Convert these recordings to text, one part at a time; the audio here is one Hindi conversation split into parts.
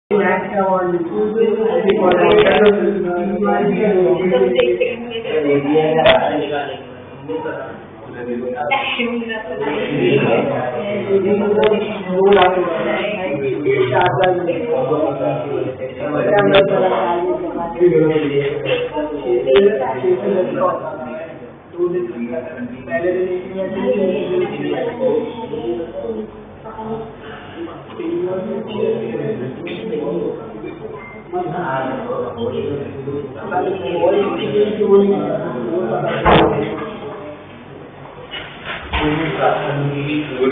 Good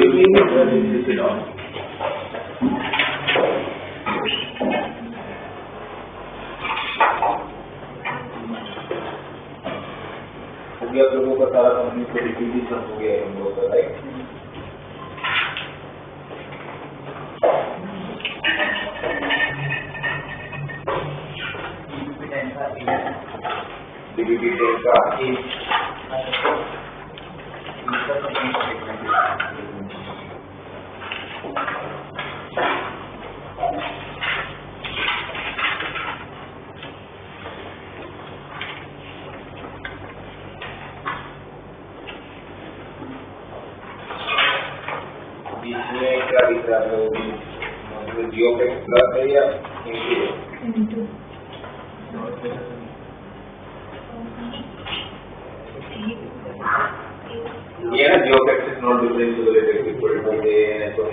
evening, sit down. अभी आप लोगों का सारा कंप्लीट डिक्रीजेशन हो गया है हम लोगों का, राइट? डीबीटी का इसमें क्या दिख रहा है? जियो पे प्लस है या इनटू? ये ना जियो x is not differentiable at x equal to a and so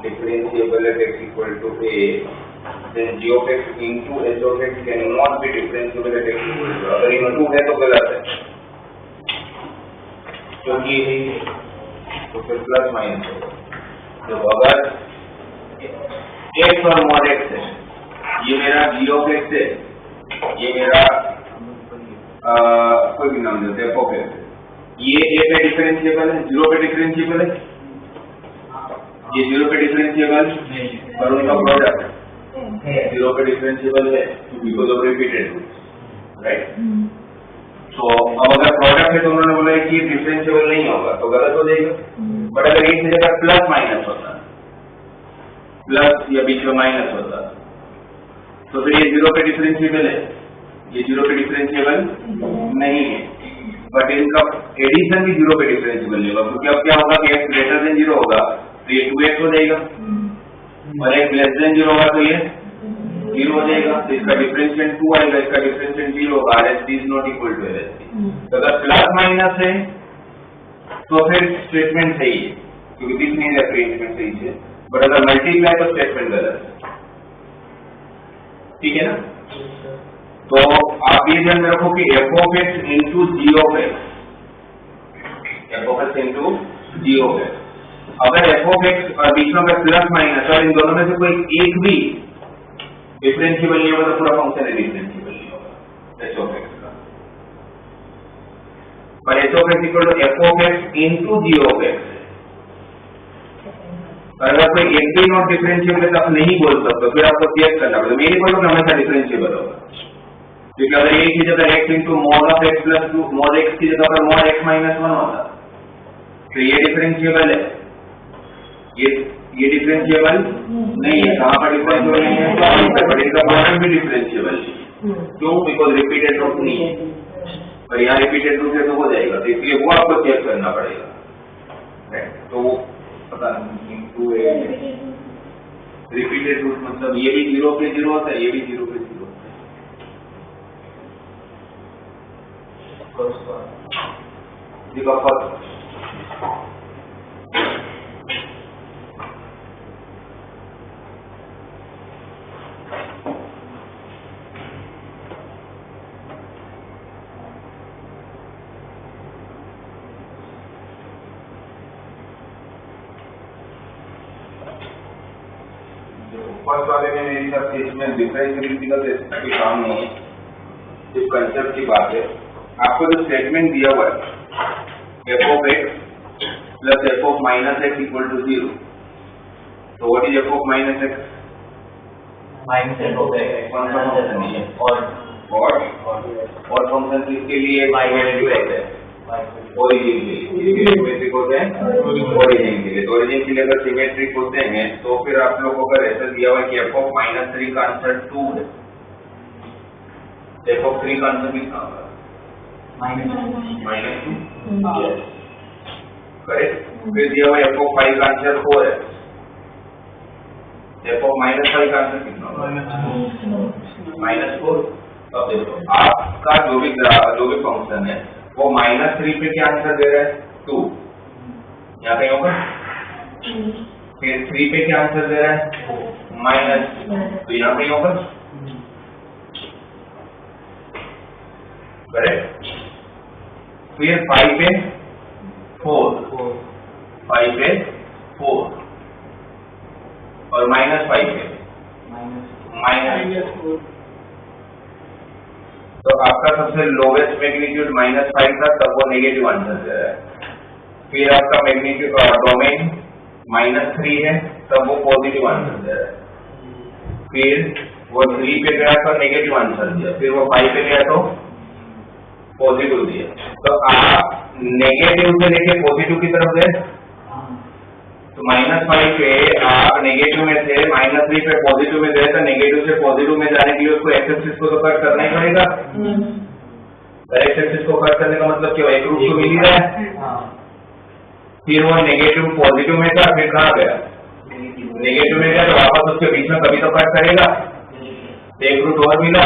differentiable at x equal to a, then g of x into h of x cannot be differentiable at x equal to, अगर इनटू है तो गलत है क्योंकि तो फिर प्लस माइनस होगा। तो अगर x और mod x है, ये मेरा g of x है, ये मेरा कोई भी नाम देते हैं f of x, ये a पे डिफरेंशिएबल है, 0 पे डिफरेंशिएबल है, ये 0 पे डिफरेंशिएबल पर उनका प्रोडक्ट 0 पे डिफरेंशिएबल है because of repeated roots, right? तो अब अगर प्रोडक्ट है तो उन्होंने बोला कि ये डिफरेंशिएबल नहीं होगा तो गलत हो जाएगा। बट अगर एक जगह प्लस माइनस होता, प्लस या बीच में माइनस होता तो फिर ये 0 पे डिफरेंशिएबल है, ये 0 पे डिफरेंशिएबल नहीं है, बट इनका एडिशन भी 0 पे डिफरेंशिएबल नहीं होगा क्योंकि अब क्या होगा कि x ग्रेटर देन 0 होगा तो ये 2x हो जाएगा और x लेस देन 0 होगा तो ये 0 हो जाएगा। तो इसका डिफरेंशिएंट 2 आएगा, इसका डिफरेंशिएंट 0 होगा, RHD is not equal to LHD। तो अगर प्लस माइनस है तो फिर स्टेटमेंट सही है क्योंकि दिस मींस अरेंजमेंट सही है, बट अगर मल्टीप्लाई तो स्टेटमेंट गलत है, ठीक है ना? तो आप ये ध्यान में रखो कि f of x into g of x, f of x into g of x, अगर f of x और बीच में अगर प्लस माइनस और इन दोनों में से कोई एक भी डिफरेंशिएबल नहीं होगा तो पूरा फंक्शन डिफरेंशिएबल नहीं होगा h of x का। पर h of x equal to f of x into g of x, अगर कोई एक भी नॉट डिफरेंशिएबल है तो आप नहीं बोल सकते, फिर आपको चेक करना पड़ेगा। मेरी बोलो कि हमेशा डिफरेंशिएबल होगा क्योंकि अगर एक की जगह x into mod of x plus 2 mod x की जगह पर मॉड x माइनस 1 होता तो ये डिफरेंशिएबल है, ये डिफरेंशिएबल नहीं है। कहाँ पर डिफरेंशिएबल नहीं है? तो इनका प्रोडक्ट भी डिफरेंशिएबल नहीं है। क्यों? बिकॉज रिपीटेड रूट नहीं है, पर यहाँ रिपीटेड रूट है तो हो जाएगा, तो इसलिए वो आपको चेक करना पड़ेगा। तो पता नहीं इंटू रिपीटेड रूट मतलब ये भी 0 पे 0 होता है, ये भी 0 पे 0 होता है। फर्स्ट वाले में मेरे हिसाब से इसमें डिफरेंशिएबिलिटी का कोई काम नहीं है, इस कंसेप्ट की बात है। आपको जो स्टेटमेंट दिया हुआ है f of x plus f of minus x equal to 0, तो what is f of minus x? Minus f of x कौन सा फंक्शन है? और फंक्शन किसके लिए? y वैल्यू x है ओरिजिन के लिए सिमेट्रिक होते हैं ओरिजिन के लिए। तो ओरिजिन के लिए अगर सिमेट्रिक होते हैं तो फिर आप लोगों को ऐसा दिया हुआ है कि f(-3) का आंसर 2 है। f(3) का आंसर कितना होगा? -2 करेक्ट। फिर दिया हुआ f(5) का आंसर 4 है। f(-5) का आंसर कितना होगा? -4। अब देखो आपका जो भी फंक्शन है वो -3 पे क्या आंसर दे रहा है? 2। यहाँ पे होगा। फिर 3 पे क्या आंसर दे रहा है? -, तो यहाँ पे होगा। करेक्ट। फिर 5 पे 4, 5 पे 4 और -5 पे -4। तो आपका सबसे लोवेस्ट मैग्नीट्यूड -5 था, तब वो नेगेटिव आंसर दे रहा है। फिर आपका मैग्नीट्यूड डोमेन -3 है, तब वो पॉजिटिव आंसर दे रहा है। फिर वो 3 पे गया तो नेगेटिव आंसर दिया, फिर वो 5 पे गया तो पॉजिटिव दिया। तो आप नेगेटिव से लेके पॉजिटिव की तरफ गए। तो -5 पे आप नेगेटिव में थे, -3 पे पॉजिटिव में गए, तो नेगेटिव से पॉजिटिव में जाने के लिए उसको एक्स एक्सिस को तो कट करना ही पड़ेगा। एक्स एक्सिस को कट करने का मतलब क्या? एक रूट तो मिल ही रहा है। फिर वो नेगेटिव पॉजिटिव में था, फिर कहाँ गया? नेगेटिव में गया, तो वापस उसके बीच में कभी तो कट करेगा। एक रूट और मिला,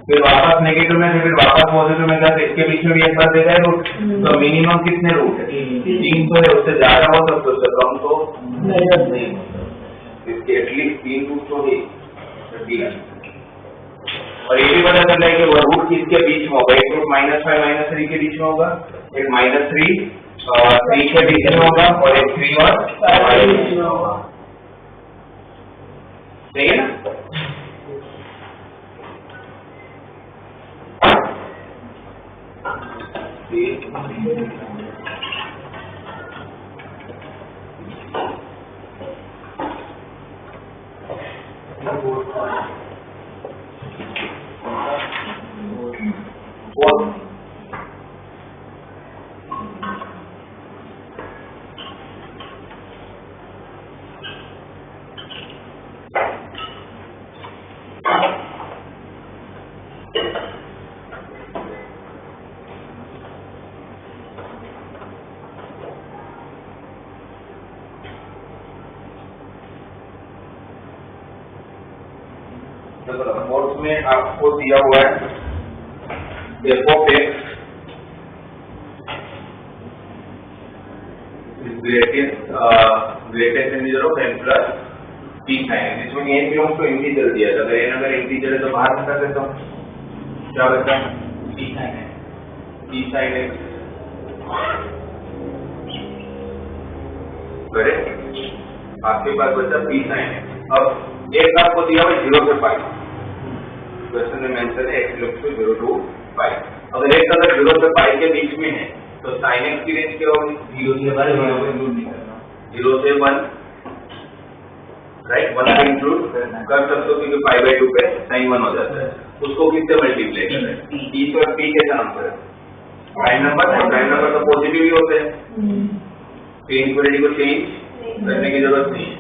फिर वापस नेगेटिव में, फिर वापस पॉजिटिव में था, तो इसके बीच में भी एक बार दे रहा है रूट। तो मिनिमम कितने रूट है? 3 तो है, उससे ज्यादा हो सकता है, उससे कम तो नहीं हो सकता। इसके एटलीस्ट 3 रूट तो है। और ये भी पता चल रहा है कि वो रूट किसके बीच में होगा? एक रूट -5 -3 के बीच में होगा, एक -3 और 3 के बीच में होगा, और एक 3 और 5 के बीच में होगा। सही है ना? फोर्थ में आपको दिया हुआ है f(x) greatest integer of n plus p sin। इसमें n बिलोंग्स टू इंटीजर दिया था। अगर इंटीजर है तो बाहर बता देता हूँ, क्या बता? p sin x। करेक्ट। आपके पास बचा p sin x। अब एक आपको दिया हुआ 0 से 5। क्वेश्चन में मेंशन है x looks to 0 to 5। अगर एक अगर 0 से 5 के बीच में है तो sin x की रेंज क्या होगी? 0 से 1 राइट। 1 से इंक्लूड कर सकते हो क्योंकि 5/2 पे sin 1 हो जाता है। उसको किससे मल्टीप्लाई कर रहे हैं? p और p के नाम पर प्राइम नंबर तो पॉजिटिव ही होते हैं। p इनक्वालिटी को चेंज करने की जरूरत नहीं है।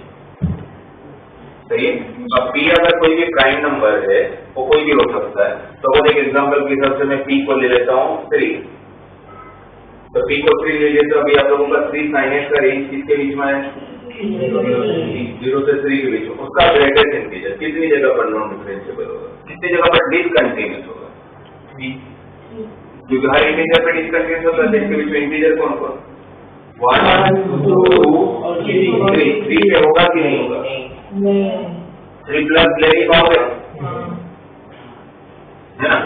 सही है। अब p अगर कोई भी प्राइम नंबर है, वो कोई भी हो सकता है। तो वो एक एग्जांपल के हिसाब से मैं p को ले लेता हूँ 3। तो p को 3 ले लेते, तो अभी आप लोगों का 3 sin x का रेंज किसके बीच में है? 0 से 3 के बीच में। उसका ग्रेटेस्ट इंटीजर कितनी जगह पर नॉन डिफरेंशिएबल होगा? कितनी जगह पर डिसकंटिन्यूअस होगा? क्योंकि हर इंटीजर पे डिसकंटिन्यूअस होता है। इसके बीच में इंटीजर कौन कौन? 1 2 और 3 पे होगा कि नहीं होगा? 3 प्लस ले नहीं पाओगे, है ना?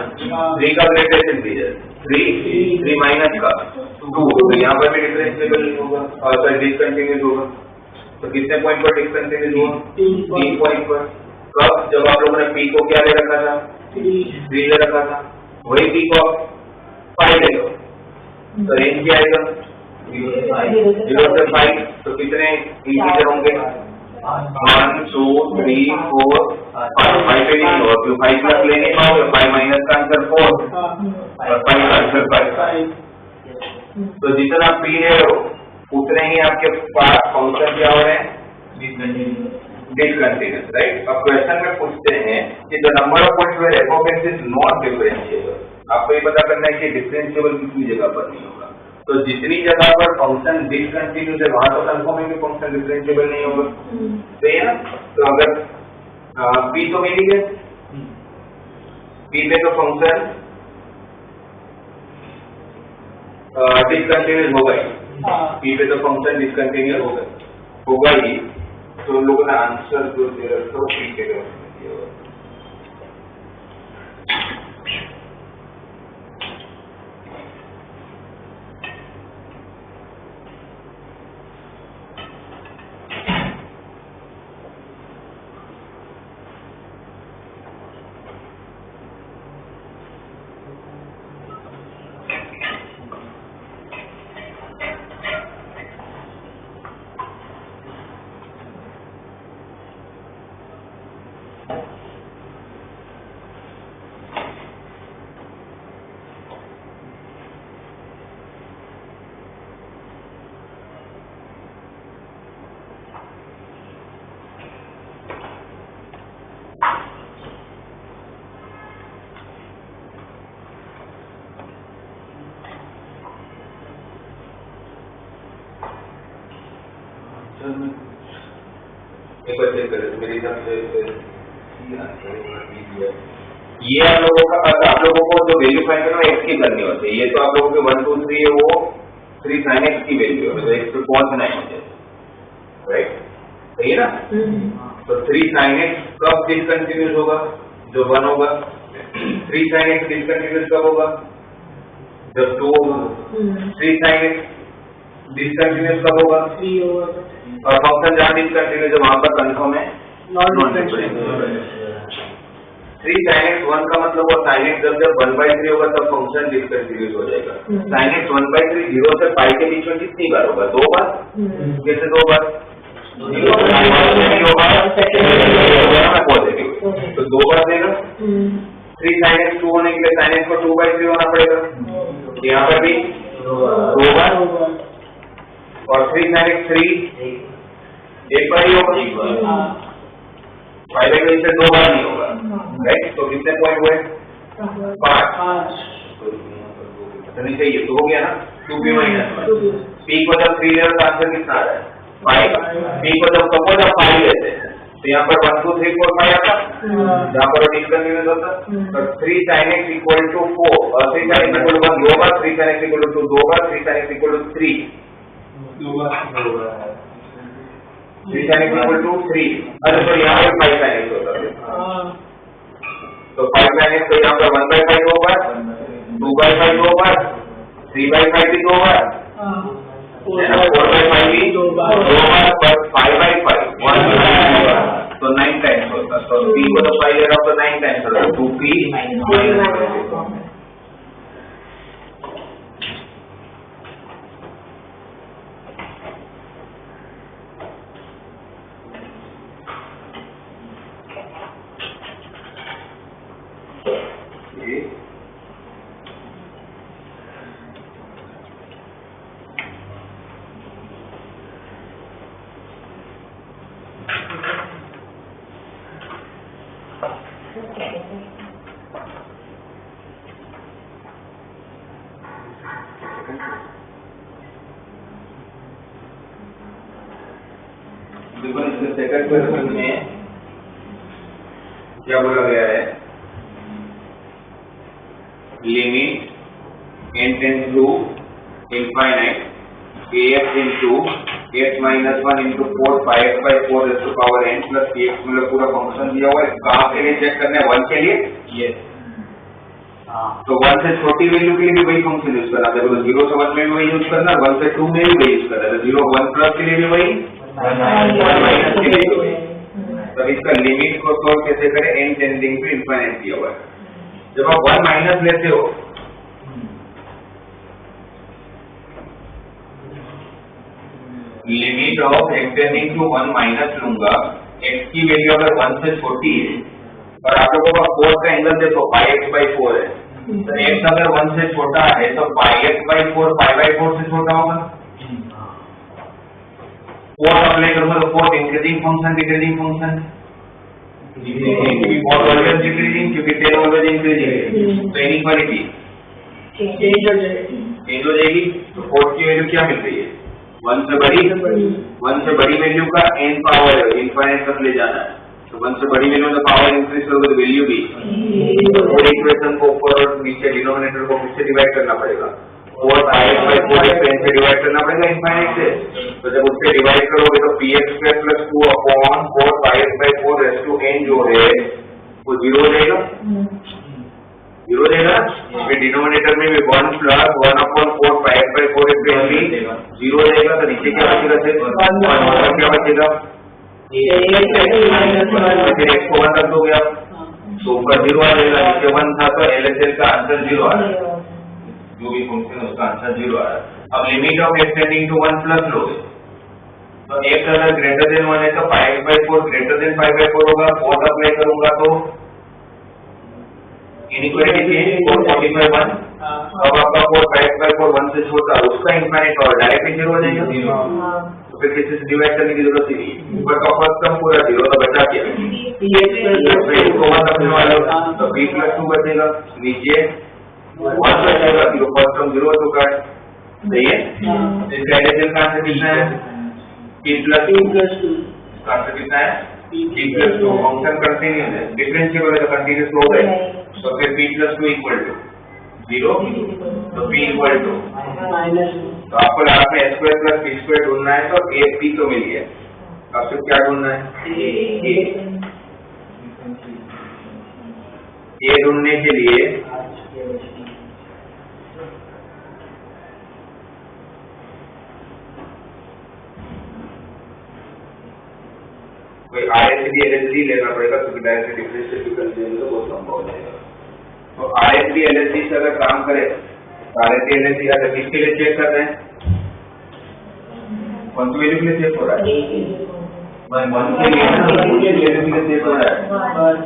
3 का ग्रेटेस्ट इंटीजर 3 माइनस का 2, तो यहाँ पर भी डिफरेंशिएबल नहीं होगा और डिसकंटिन्यूअस होगा। तो कितने पॉइंट पर डिसकंटिन्यूअस होगा? 3 पॉइंट पर। कब? जब आप लोगों ने p को क्या ले रखा था? 3 ले रखा था। वही p को 5 ले लो, तो रेंज क्या आएगा? 0 से 5। तो कितने इंटीजर होंगे? 1 2 3 4 5 पे नहीं होगा क्योंकि 5 प्लस ले नहीं पाओगे। 5 माइनस का आंसर 4 और 5 का आंसर 5। तो जितना आप पी रहे हो उतने ही आपके पास फंक्शन क्या हो रहे हैं, डिसकंटिन्यूअस, राइट। अब क्वेश्चन में पूछते हैं कि the number of points where f of x is not differentiable, आपको ये पता करना है कि डिफरेंशिएबल कितनी जगह पर नहीं होगा। तो जितनी जगह पर फंक्शन डिसकंटिन्यूअस है वहां तो कंफर्म है कि फंक्शन डिफरेंशिएबल नहीं होगा, सही है ना। तो अगर पी तो मिली है, पी पे तो फंक्शन डिसकंटिन्यूअस होगा ही, पी पे तो फंक्शन डिसकंटिन्यूअस होगा ही। तो उन लोगों ने आंसर जो दे रखा वो पी के दिया होगा। एक बार चेक करें, मेरे हिसाब से ये आप लोगों का, आप लोगों को जो वैल्यू फाइंड करना है एक्स की करनी होती है। ये तो आप लोगों के 1 2 3 है, वो 3 sin x की वैल्यू है, तो x पे पहुंचना है मुझे, राइट, सही है ना। तो 3 sin x कब डिसकंटिन्यूअस होगा, जो 1 होगा। 3 sin x डिसकंटिन्यूअस कब होगा, जब 2 होगा। 3 sin x डिसकंटिन्यूअस कब होगा, 3 होगा। और फंक्शन जहां डिसकंटिन्यूअस है वहां पर कंफर्म है नॉन डिफरेंशिएबल। 3 sin x 1 का मतलब वो sin x जब 1/3 होगा तब फंक्शन डिसकंटिन्यूअस हो जाएगा। sin x 1/3 0 से पाई के बीच में कितनी बार होगा, 2 बार। कैसे 2 बार, पॉजिटिव, तो 2 बार देगा। 3 sin x 2 होने के लिए sin x को 2/3 होना पड़ेगा, यहाँ पर भी 2 बार। और 3 sin x 3 एक बार ही होगा, 5/3 से 2 बार नहीं होगा, राइट। तो कितने पॉइंट हुए, 5। तो नहीं चाहिए, तो हो गया ना 2p - p को जब 3 लेते आंसर कितना आ रहा है, 5। p को जब सपोज आप 5 लेते हैं तो यहाँ पर 1 2 3 4 5 आता, जहाँ पर डिसकंटिन्यूअस होता। तो 3 sin x = 4 और 3 sin x = 1 2 बार, 3 sin x = 2 2 बार, 3 sin x = 3 2 बार, 3 sin x = 3। अरे तो यहाँ पर 5 sin x होता है, तो 5 sin x तो यहाँ पर 1/5 2 बार, 2/5 2 बार, 3/5 भी 2 बार, 4/5 भी 2 बार, पर 5/5 1 बार, तो 9 टाइम्स होता। तो p को तो 5 ले रहा हूँ तो 9 टाइम्स होता, 2p - देखो इसके सेकंड क्वेश्चन में क्या बोला गया है, limit n tends to infinite ax into x - 1 into 4 5x/4 raised to power n plus kx, मतलब पूरा फंक्शन दिया हुआ है। कहाँ के लिए चेक करना है, 1 के लिए, यस। तो 1 से छोटी वैल्यू के लिए भी वही फंक्शन यूज करना है, तो 0 से 1 में भी वही यूज करना, 1 से 2 में भी वही यूज करना है। तो 0 1 प्लस के लिए भी वही, 1 माइनस के लिए भी वही। तो इसका लिमिट को सॉल्व कैसे करें, n टेंडिंग टू इनफाइनाइट दिया हुआ है। जब आप 1 माइनस लेते हो limit of x tending to 1 minus लूंगा, x की वैल्यू अगर 1 से छोटी है और आप लोगों का 4 का एंगल देखो 5x/4 है, तो x अगर 1 से छोटा है तो πx/4 π/4 से छोटा होगा। 4 अप्लाई करूंगा तो 4 इंक्रीजिंग फंक्शन डिक्रीजिंग फंक्शन और ऑलवेज डिक्रीजिंग, क्योंकि 10 ऑलवेज इंक्रीजिंग। तो इनइक्वालिटी चेंज हो जाएगी। तो 4 की वैल्यू क्या मिल रही है? 1 से बड़ी वैल्यू का n पावर इनफाइनाइट तक ले जाना है। तो 1 से बड़ी वैल्यू में पावर इंक्रीज करोगे तो वैल्यू भी, पूरे इक्वेशन को ऊपर और नीचे डिनोमिनेटर को किससे डिवाइड करना पड़ेगा? 4πx/4 से डिवाइड करना पड़ेगा इनफाइनाइट से। तो जब उससे डिवाइड करोगे तो px² + 2/4πx/4 n जो है वो 0 हो जाएगा। 0 हो जाएगा। फिर डिनोमिनेटर में भी 1 + 1/4πx/4 भी 0 हो जाएगा। तो नीचे क्या बचेगा? क्या बचेगा? फिर x को 1 रख दोगे आप तो ऊपर 0 आ जाएगा। नीचे 1 था तो LHS का आंसर 0 आ रहा है, जो भी फंक्शन उसका आंसर 0 आ रहा है। अब limit of x tending to 1 plus लोगे तो x अगर ग्रेटर देन 1 है तो πx/4 ग्रेटर देन 5/4 होगा। 4 अप्लाई करूंगा तो इनइक्वालिटी चेंज 4/45 1। अब आपका 4πx/4 1 से छोटा, उसका इनफाइनाइट और डायरेक्टली 0 हो जाएगा। तो फिर किसी से डिवाइड करने की जरूरत ही नहीं। ऊपर का फर्स्ट टर्म पूरा 0 तो बचा क्या? फिर इसको 1 रखने वाले तो b + 2 बचेगा, नीचे 1 बचेगा। तो फर्स्ट टर्म 0 हो चुका है। सही है। इसका एडिशन का आंसर कितना है? p + 2 इसका आंसर कितना है? p + 2। फंक्शन कंटीन्यूअस है, डिफरेंशिएबल है तो कंटीन्यूअस हो गए। तो फिर p + 2 = 0। तो p = तो आपको लास्ट में s² + p² ढूंढना है तो a p तो मिल गया। अब सिर्फ क्या ढूंढना है? a ढूंढने के लिए कोई RHD LHD लेना पड़ेगा, क्योंकि डायरेक्ट डिफरेंशियल इक्वेशन तो बहुत लंबा हो जाएगा। तो RHD LHD से अगर काम करे तो RHD LHD अगर किसके लिए चेक कर रहे हैं? कौन सी वैल्यू के लिए चेक हो रहा है? 1 के लिए वैल्यू के लिए चेक हो रहा है।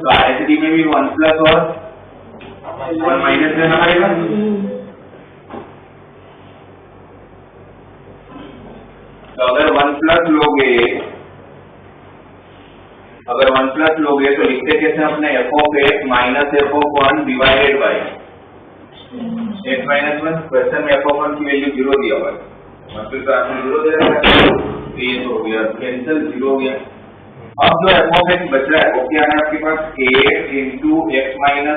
तो RHD में भी 1 प्लस और 1 माइनस लेना पड़ेगा। तो अगर 1 प्लस लोगे तो लिखते कैसे अपने f(x - f(1) divided by x - 1। Question में f(1) की वैल्यू 0 दिया हुआ है, मतलब तो आंसर 0 दे रहा है। ये तो हो गया कैंसिल, 0 हो गया। अब जो f(x) बच रहा है वो क्या है आपके पास? 8 × x - 1 ×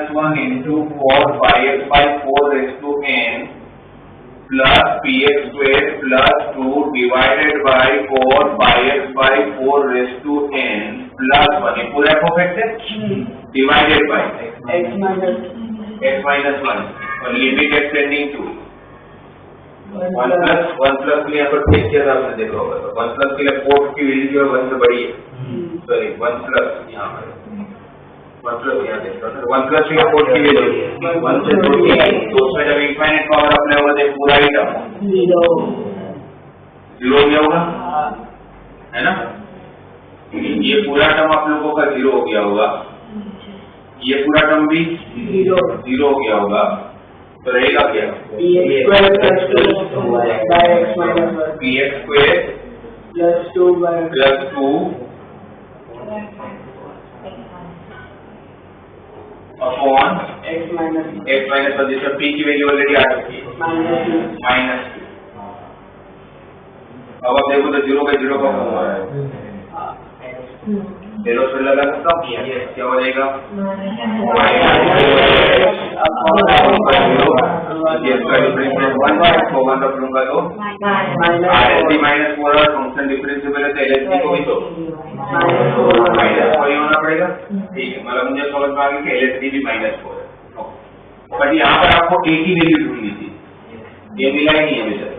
4πx/4n plus px² plus 2 divided by 4πx/4n plus 1। ये पूरा f(x) है डिवाइडेड बाय x - 1 और लिमिट एक्सटेंडिंग टू 1 प्लस के लिए यहाँ पर चेक किया था आपने, देखा होगा। तो 1 प्लस के लिए 4 की वैल्यू जो है 1 से बड़ी है। सॉरी 1 प्लस यहाँ पर 1 प्लस यहाँ देखो 1 प्लस की 4 की वैल्यू 1 से छोटी है। तो उसमें जब इनफाइनाइट पावर अप्लाई होगा तो पूरा ही टर्म 0 हो गया होगा, है ना? ये पूरा टर्म आप लोगों का 0 हो गया होगा, ये पूरा टर्म भी 0 हो गया होगा। तो रहेगा क्या? px² + 2 अपॉन x माइनस, जिसमें p की वैल्यू ऑलरेडी आ चुकी है -2। अब आप देखो तो 0 by 0 का फॉर्म आ रहा है। 0 से लगा सकता हूँ, क्या हो जाएगा? इसका डिफरेंशियल 1 को 1 रख लूंगा तो RHD -4 और फंक्शन डिफरेंशिएबल है तो LHD को भी तो -4 ही होना पड़ेगा। ठीक है, मतलब मुझे समझ में आ गया कि LHD भी -4 है। बट यहाँ पर आपको a की वैल्यू ढूंढनी थी, ये मिला ही नहीं है अभी तक,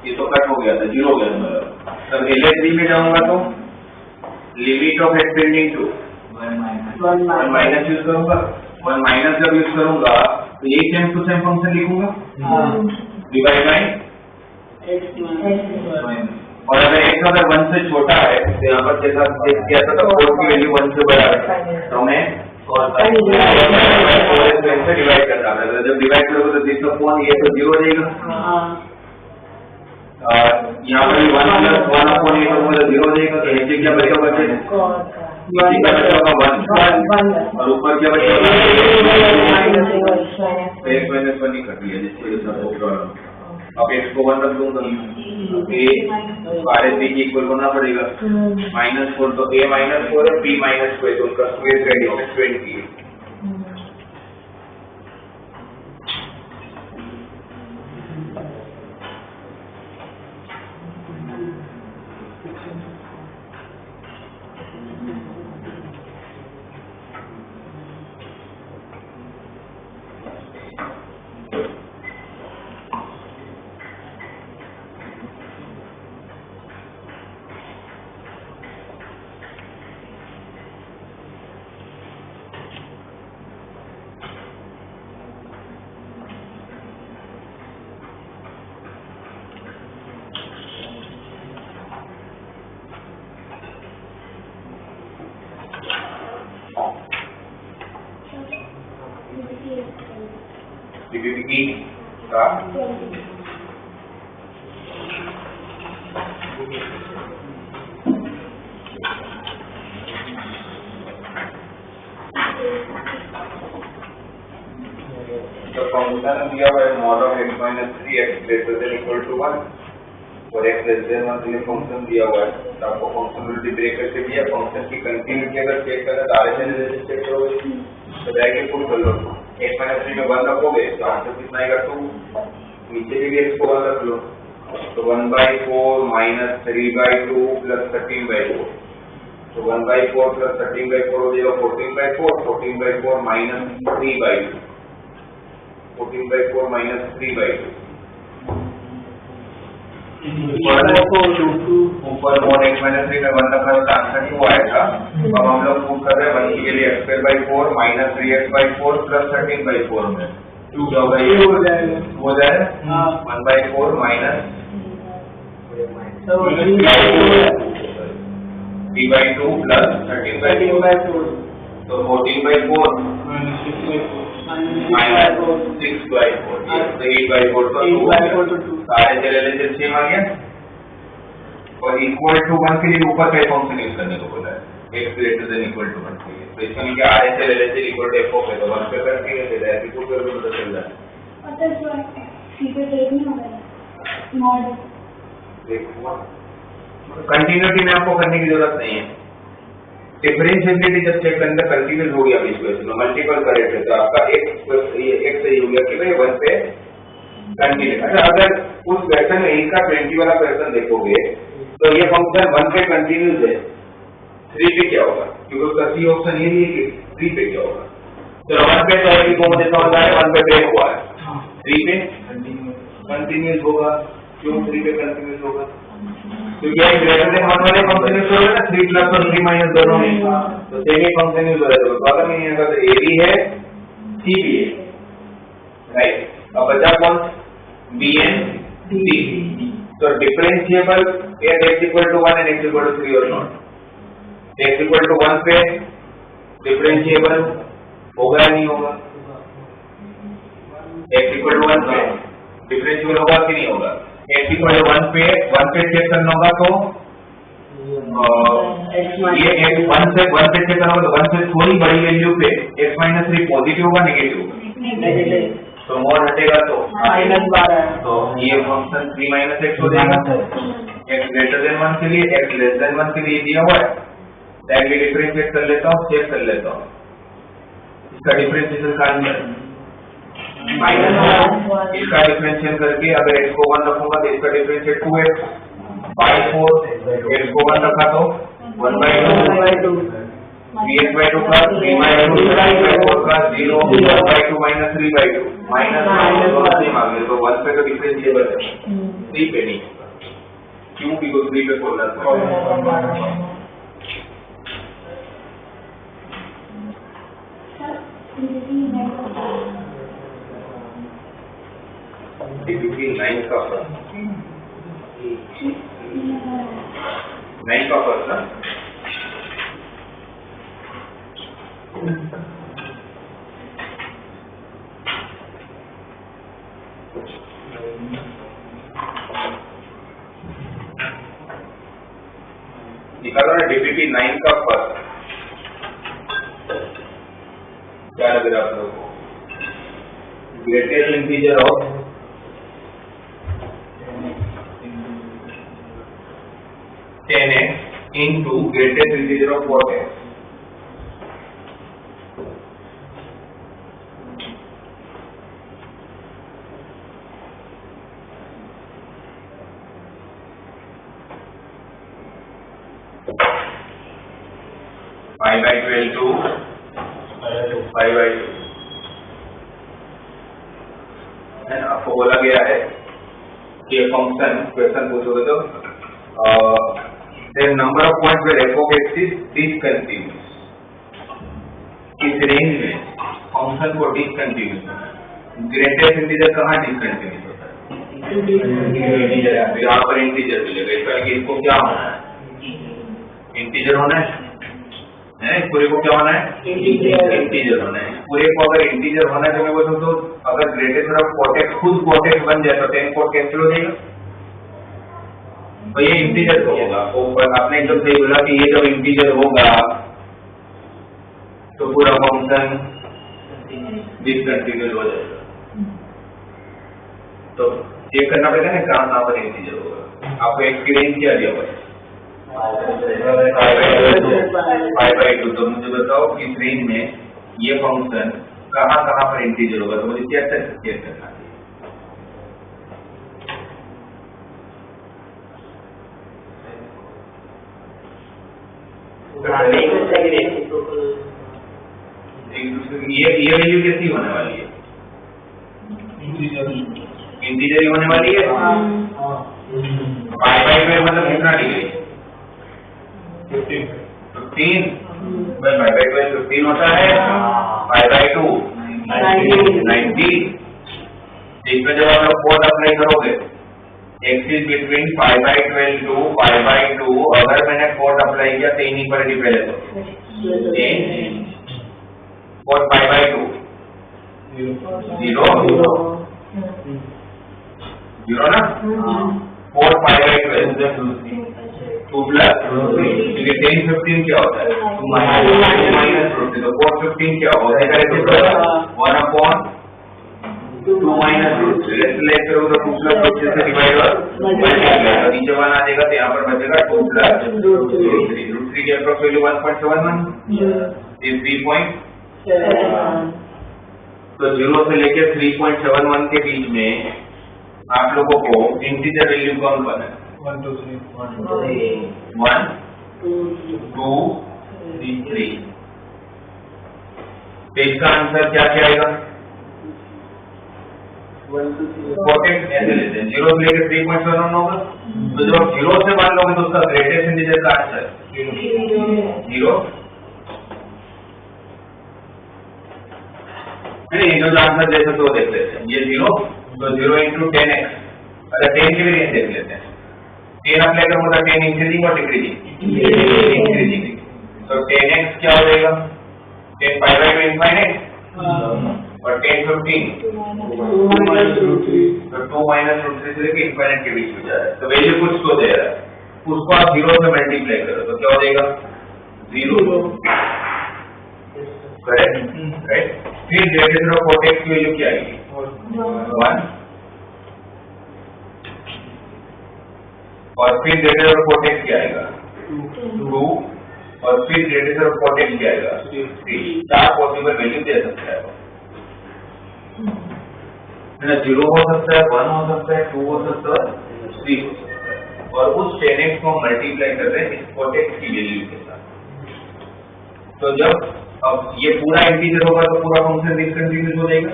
ये तो कट हो गया था, 0 हो गया। मतलब तब LHD में जाऊंगा तो limit of x tending to 1 minus use करूंगा। 1 माइनस जब यूज करूंगा तो ये सेम टू सेम फंक्शन लिखूंगा डिवाइड बाय x। और अगर x अगर 1 से छोटा है तो यहाँ पर जैसा चेक किया था तो 4 की वैल्यू 1 से बड़ा है तो हमें से डिवाइड करना पड़ेगा। जब डिवाइड करोगे तो दिस अपॉन ये तो 0 हो जाएगा। यहाँ पर 1 प्लस 1 अपॉन ये करोगे तो 0 हो जाएगा। तो नीचे क्या बचेगा? नीचे क्या बचेगा? 1 और ऊपर क्या बचेगा? एक माइनस 1 ही कर दिया जिससे प्रॉब्लम। अब x को 1 रख दूंगा, a सारे b की इक्वल होना पड़ेगा। -4 तो a -4 है, b -2 है, तो उनका स्क्वायर रेडियस 20 है। DPP का तो फंक्शन दिया हुआ है mod of x minus 3x greater than equal to 1 और x less than 1 के लिए फंक्शन दिया हुआ है। तो आपको फंक्शनलिटी ब्रेकर से दिया, फंक्शन की कंटिन्यूटी अगर चेक करना तो RHS रिलेशन चेक करोगे तो डायरेक्टली पुट कर लो। x minus 3 में 1 रखोगे तो आंसर कितना आएगा? 2। नीचे भी x को 1 रख लो तो 1/4 minus 3/2 plus 13/4। तो 1/4 plus 13/4 हो जाएगा 14/4, 14/4 minus 3/2, 14/4 minus 3/2। ऊपर mod x minus 3 में 1 रखा तो आंसर 2 आएगा। अब हम लोग प्रूव कर रहे हैं 1 के लिए x²/4 minus 3x/4 plus 13/4 में 2 क्या होगा? ये हो जाएगा 1/4 minus 3/2 plus 13/4 तो 14/4 minus 6/4 तो 8/4 तो 2 सारे रिलेशन सेम आ गया। और इक्वल टू 1 के लिए ऊपर का फंक्शन यूज करने को बोला है x greater than equal to 1 के लिए। तो इसका मतलब RHS relation equal to f of है तो 1 पे करके ये डायरेक्टली पुट कर दो तो चल जाए। अच्छा जो सीधे देखना होगा मॉड देखो कंटिन्यूटी में आपको करने की जरूरत नहीं है। डिफरेंशिएबिलिटी जब चेक करने का कंटिन्यूस हो गया इक्वेशन में मल्टीपल करेक्ट है तो आपका x सही हो गया कि भाई 1 पे कंटिन्यू। अच्छा अगर उस क्वेश्चन में इनका 20 वाला क्वेश्चन देखोगे तो ये फंक्शन 1 पे कंटिन्यूस है, 3 पे क्या होगा? क्योंकि उसका सी ऑप्शन ये नहीं है कि 3 पे क्या होगा। तो 1 पे तो एक को मुझे समझ आया 1 पे ब्रेक हुआ है, 3 पे कंटिन्यूस होगा। क्यों 3 पे कंटिन्यूस होगा? क्योंकि ये ग्रेटर देन 1 वाले कंटिन्यूस हो रहा है ना, 3 प्लस और 3 माइनस दोनों में तो सेमी कंटिन्यूस हो रहा है। तो प्रॉब्लम ये है कि ए भी है सी भी है, राइट। अब बचा कौन? B and D. तो differentiable x equal to 1 and x equal to 3 और नॉट। x equal to 1 पे डिफरेंशिएबल होगा या नहीं होगा? x equal to 1 पे डिफरेंशिएबल होगा कि नहीं होगा? x equal to 1 पे चेक करना होगा तो ये x 1 पे चेक करना होगा तो 1 से थोड़ी बड़ी वैल्यू पे x minus 3 पॉजिटिव होगा नेगेटिव होगा? तो मोड हटेगा तो -12 तो ये फंक्शन 3 minus x हो जाएगा। x greater than 1 के लिए x less than 1 के लिए दिया हुआ है, डायरेक्टली डिफरेंशिएट कर लेता हूँ, चेक कर लेता हूँ इसका डिफरेंशिएशन का आंसर -1। इसका डिफरेंशिएट करके अगर x को 1 रखूंगा तो इसका डिफरेंशिएट 2x/4 x को 1 रखा तो 1/2 3x/2 plus 3/2 3/4 plus 0 1/2 minus 3/2 minus दोनों सेम आ गए। तो 1 पे तो डिफरेंशिएबल है, 3 पे नहीं। क्यों? बिकॉज़ 3 पे खोलना था। DPP 9 का फर्स्ट 9 का फर्स्ट ना निकालो ना डीपीटी 9 का फर्स्ट, क्या लग रहा है आप लोगों को? Greatest integer of 10x into greatest integer of 4x. Pi by 12 to pi by 2. आपको बोला गया है कि फंक्शन क्वेश्चन पूछोगे तो the number of points where f of x is discontinuous. इस रेंज में फंक्शन को डिसकंटिन्यूस, ग्रेटेस्ट इंटीजर कहाँ डिसकंटिन्यूस होता है? इंटीजर है, तो यहाँ पर इंटीजर मिलेगा। इसका इसको क्या होना है? इंटीजर होना है, इस पूरे को क्या होना है? इंटीजर होना है। पूरे को अगर इंटीजर होना है तो मैं बोलूँ तो अगर ग्रेटेस्ट ऑफ कोटेक्स खुद कोटेक्स बन जाए तो 10 कोट कैंसिल हो जाएगा, तो ये इंटीजर होगा। आपने एकदम सही बोला कि ये जब इंटीजर होगा तो पूरा फंक्शन डिसकंटिन्यूअस हो जाएगा। तो चेक करना पड़ेगा ना कहाँ पर इंटीजर होगा। आपको एक्सपीरियंस क्या दिया हुआ है? 5/2। तो मुझे बताओ कि इस रेंज में ये फंक्शन कहाँ पर इंटीजर होगा, तो मुझे क्या चेक करना है? ये वैल्यू कैसी होने वाली है? इंटीजर ही होने वाली है। 5/12 मतलब कितना डिग्री? 15। 5/12 15 होता है। 5/2 90। इसमें जब आप कोड अप्लाई करोगे x is between 5/12 to 5/2, अगर मैंने कोड अप्लाई किया तो इन्हीं पर डिपेंड है। कोड 5/2 0 ना, कोड 5/12 2 प्लस 10 15 क्या होता है? 2 माइनस रूट 3। तो कोड 15 क्या होगा? 1/2 माइनस रूट 3। लेट करो तो 2 प्लस रूट 3 से डिवाइड और मल्टीप्लाई, नीचे 1 आ जाएगा तो यहाँ पर बचेगा 2 प्लस रूट 3। रूट 3 की अप्रॉक्स वैल्यू 1.71 इज 3.7। तो 0 से लेकर 3.71 के बीच में आप लोगों को इंटीजर वैल्यू कौन बना है? 1 2 3। तो इसका आंसर क्या आएगा? कोटेक्स ऐसे लेते हैं 0 से लेकर 3.71 होगा। तो जब आप 0 से मान लोगे तो उसका ग्रेटेस्ट इंटीजर का आंसर 0। नहीं, जो आंसर जैसे तो देख लेते हैं। ये 0 तो 0 into 10x, अगर 10 की भी रेंज देख लेते हैं। 10 अप्लाई करूंगा 10 इंक्रीजिंग और डिक्रीजिंग? इंक्रीजिंग। तो 10x क्या हो जाएगा? 10 5/2 इनफाइनाइट और 10 15 तो 2 माइनस रूट 3 से लेकर इनफाइनाइट के बीच में जा रहा है। तो वैल्यू कुछ तो दे रहा है, उसको आप 0 से मल्टीप्लाई करो तो क्या हो जाएगा? 0। Correct, right. फिर ग्रेटेस्ट ऑफ कोटेक्स की वैल्यू क्या आएगी? 1। और फिर ग्रेटेस्ट ऑफ कोटेक्स क्या आएगा? 2। और फिर ग्रेटेस्ट ऑफ कोटेक्स क्या आएगा? 3। 4 पॉसिबल वैल्यू दे सकता है ना। 0 हो सकता है, 1 हो सकता है, 2 हो सकता है, 3 हो सकता है। और उस 10x को मल्टीप्लाई कर रहे हैं इस कोटेक्स की वैल्यू के साथ। तो जब अब ये पूरा इंटीजर होगा तो पूरा फंक्शन डिसकंटिन्यूअस हो जाएगा,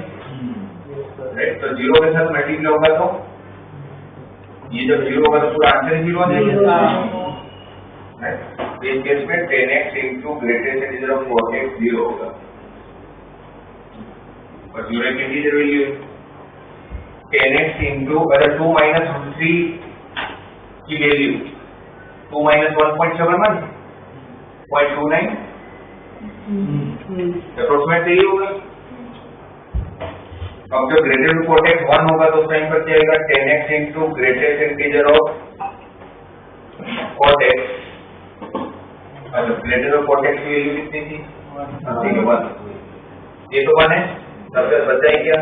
राइट। तो 0 के साथ मल्टीप्लाई होगा तो ये जब 0 होगा तो पूरा आंसर 0 हो जाएगा, राइट। इस केस में 10x into greatest integer of cot x 0 होगा और 0 एक इंटीजर वैल्यू है। 10x into अगर 2 माइनस रूट 3 की वैल्यू 2 माइनस 1.71 0.29 अप्रोक्सीमेट यही होगा। अब जब ग्रेटेस्ट टू कोटेक्स 1 होगा तो उस टाइम पर क्या आएगा 10x into greatest integer of cot x. अच्छा ग्रेटेस्ट ऑफ कोटेक्स की वैल्यू कितनी थी? 1। ये तो 1 है, तब तक बचा है क्या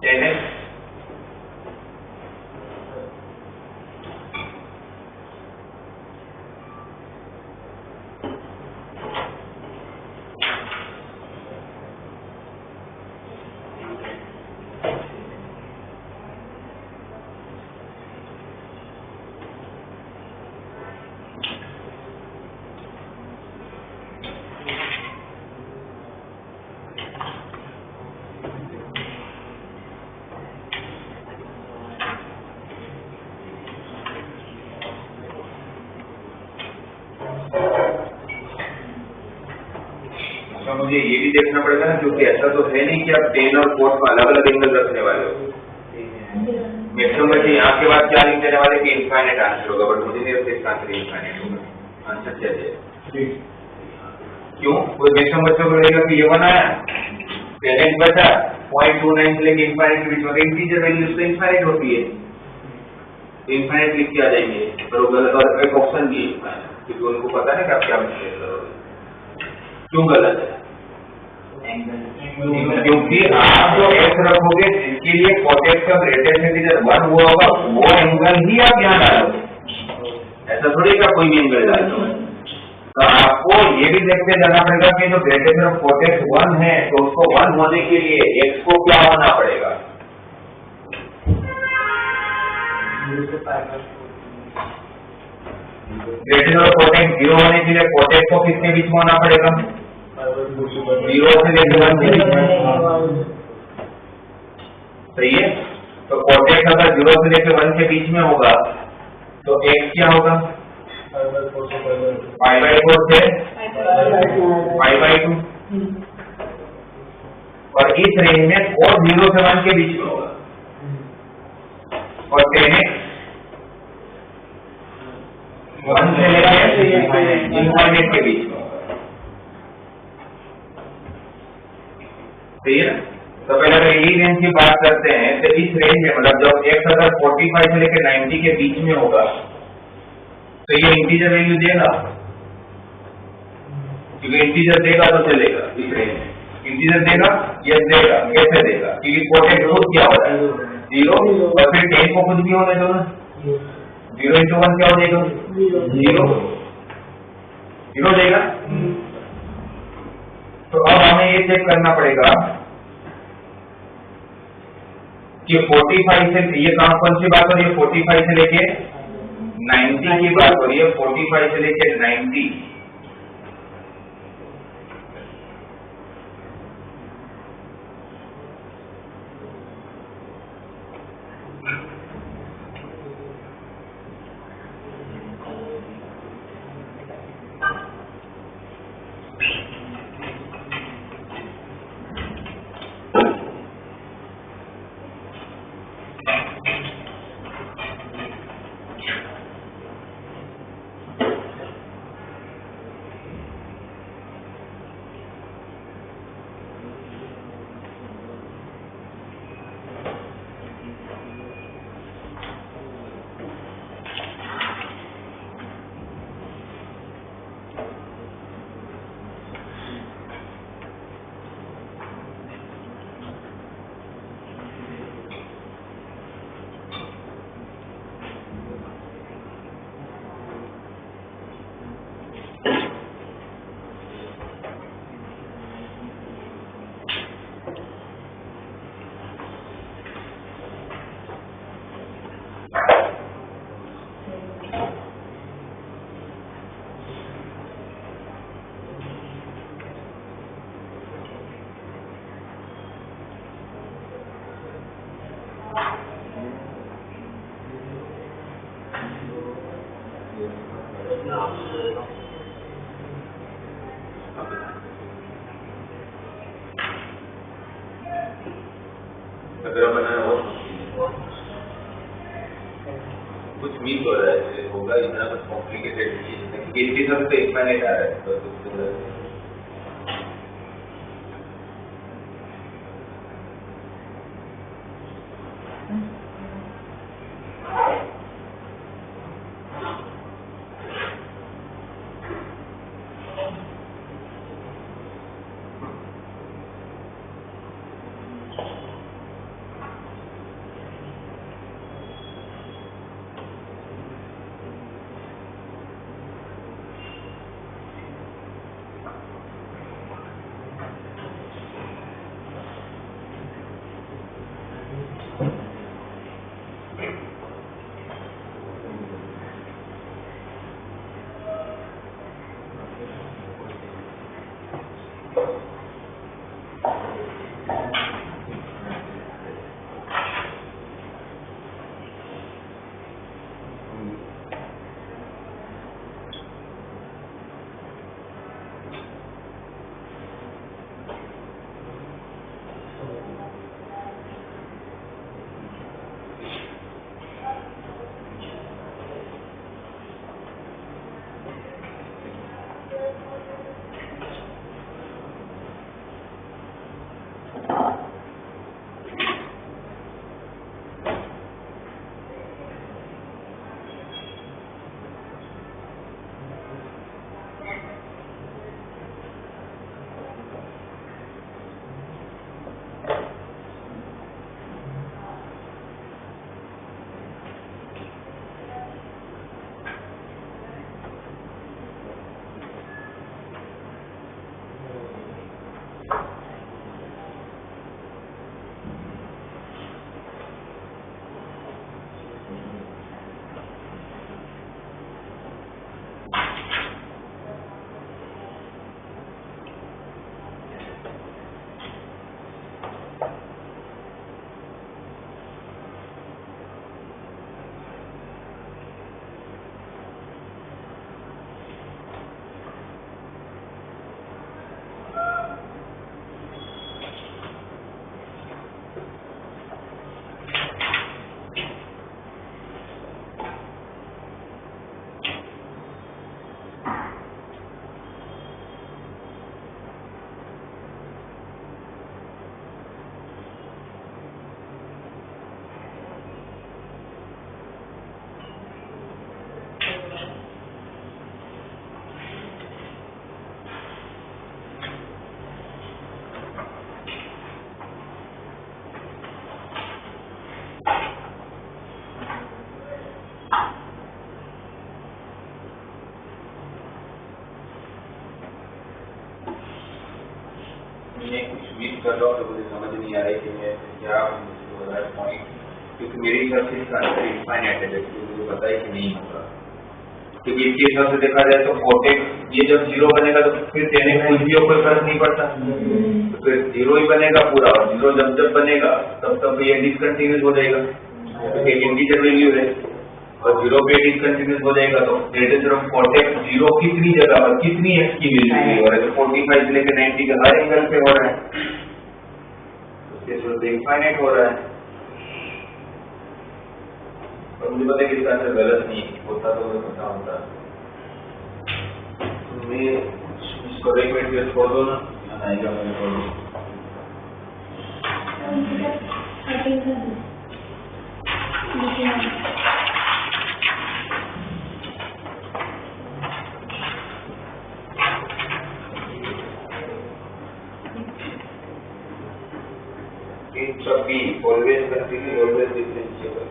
10x। मुझे ये भी देखना पड़ेगा ना, क्योंकि ऐसा तो है नहीं कि आप 10 और 4 का अलग अलग एंगल रखने वाले हो। मैक्सिमम बच्चे यहाँ के बाद क्या लिख देने वाले कि इनफाइनाइट आंसर होगा, बट मुझे नहीं लगता इसका आंसर इनफाइनाइट होगा। आंसर क्या है? क्यों? कोई मैक्सिमम बच्चों को लगेगा कि ये 1 आया, 10x बचा, 0.29 से लेके इनफाइनाइट के बीच में इंटीजर वैल्यू तो इनफाइनाइट होती है, इनफाइनाइट लिख के आ जाएंगे। पर वो गलत, और एक ऑप्शन भी है क्योंकि उनको पता है कि आप क्या मिस्टेक करोगे। क्यों गलत है? क्योंकि आप जो x रखोगे जिसके लिए कोटेक्स का ग्रेटेस्ट इंटीजर 1 हुआ होगा, वो एंगल ही आप यहाँ डालोगे। ऐसा थोड़ी का कोई भी एंगल डाल दो। तो आपको ये भी देखते जाना पड़ेगा कि जो ग्रेटेस्ट ऑफ कोटेक्स 1 है तो उसको 1 होने के लिए x को क्या होना पड़ेगा? ग्रेटेस्ट ऑफ कोटेक्स 0 होने के लिए कोटेक्स को किसके बीच में होना पड़ेगा? 0 से लेकर 1 के बीच में। सही है। तो कोटेक्स अगर 0 से लेकर 1 के बीच में होगा तो x क्या होगा? π/4 से π/2, और इस रेंज में और 0 से 1 के बीच में होगा, और 10x 1 से लेकर इनफाइनाइट के बीच में होगा। सही है ना? तो पहले अगर यही रेंज की बात करते हैं तो इस रेंज में मतलब जब x अगर 45 से लेकर 90 के बीच में होगा तो ये इंटीजर वैल्यू देगा, क्योंकि इंटीजर देगा तो चलेगा। इस रेंज में इंटीजर देगा, यस देगा। कैसे देगा? क्योंकि कोटेक्स खुद क्या हो रहा है 0, और फिर 10 को कुछ भी होने दो ना, 0 × 1 क्या हो जाएगा? 0 देगा। तो अब हमें ये चेक करना पड़ेगा कि 45 से ये कौन सी बात हो रही है? 45 से लेके 90 की बात हो रही है। 45 से लेके 90 अगर बनाना हो कुछ मिस हो रहा है, होगा इतना कुछ कॉम्प्लिकेटेड चीज, इनके साथ तो इनफाइनाइट आ रहा है। मैं कुछ मिस कर रहा हूँ तो मुझे समझ नहीं आ रही कि मैं क्या हो रहा है पॉइंट, क्योंकि मेरी हिसाब से इसका आंसर इनफाइनाइट है, जबकि मुझे पता है कि नहीं होगा। क्योंकि इसके हिसाब से देखा जाए तो कोटेक्स ये जब जीरो बनेगा तो फिर देने में कुछ भी कोई फर्क नहीं पड़ता, तो फिर जीरो ही बनेगा पूरा, और जीरो जब बनेगा तब ये डिसकंटिन्यूस हो जाएगा, क्योंकि एक इंटीजर वैल्यू है, और जीरो पे डिसकंटिन्यूस हो जाएगा। तो कोटेक्स जीरो कितनी जगह पर कितनी एक्स की वैल्यू हो रहा है, तो 45 से लेकर 90 के हर एंगल पे हो रहा है, उसके इनफाइनाइट हो रहा है। और मुझे पता है कि इसका आंसर गलत नहीं होता, तो मुझे पता होता। मैं इसको एक मिनट के छोड़ दो ना, आएगा मैं छोड़ दो। ऑलवेज कंटिन्यू ऑलवेज डिफरेंशिएबल,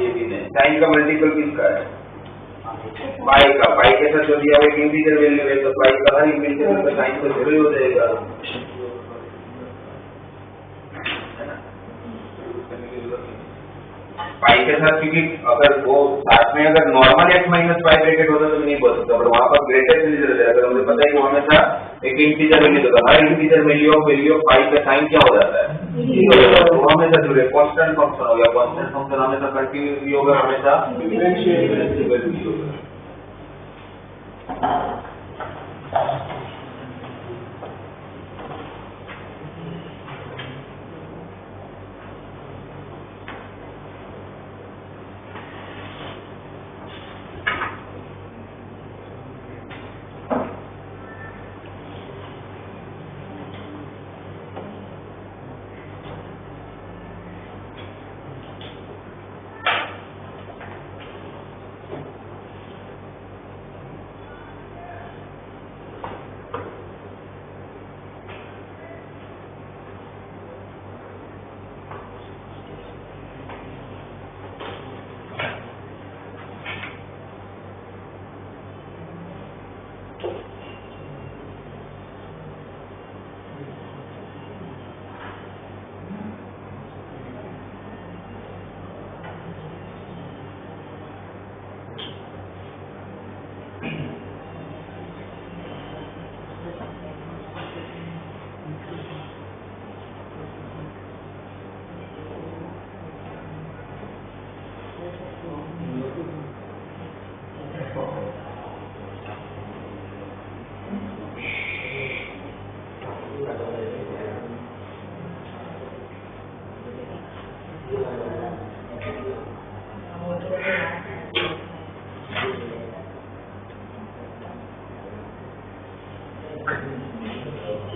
ये भी नहीं। साइन का मल्टीपल किसका है? पाई का। पाई के साथ जो दिया हुआ एक इंटीजर वैल्यू है, तो पाई का हर इंटीजर का साइन तो जीरो ही हो जाएगा, है ना? पाई के साथ, क्योंकि अगर वो साथ में अगर normal x minus pi bracket होता तो नहीं बोल सकता, पर वहां पर ग्रेटर इंटीजर है, अगर मुझे पता है कि हमेशा एक इंटीजर वैल्यू होता है, हर इंटीजर वैल्यू ऑफ पाई का साइन क्या हो जाता है? वो हमेशा जुड़े, कांस्टेंट फंक्शन हो गया, कांस्टेंट फंक्शन हमेशा कंटिन्यूस भी होगा, हमेशा डिफरेंशिएबल भी होगा।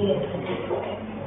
Yes.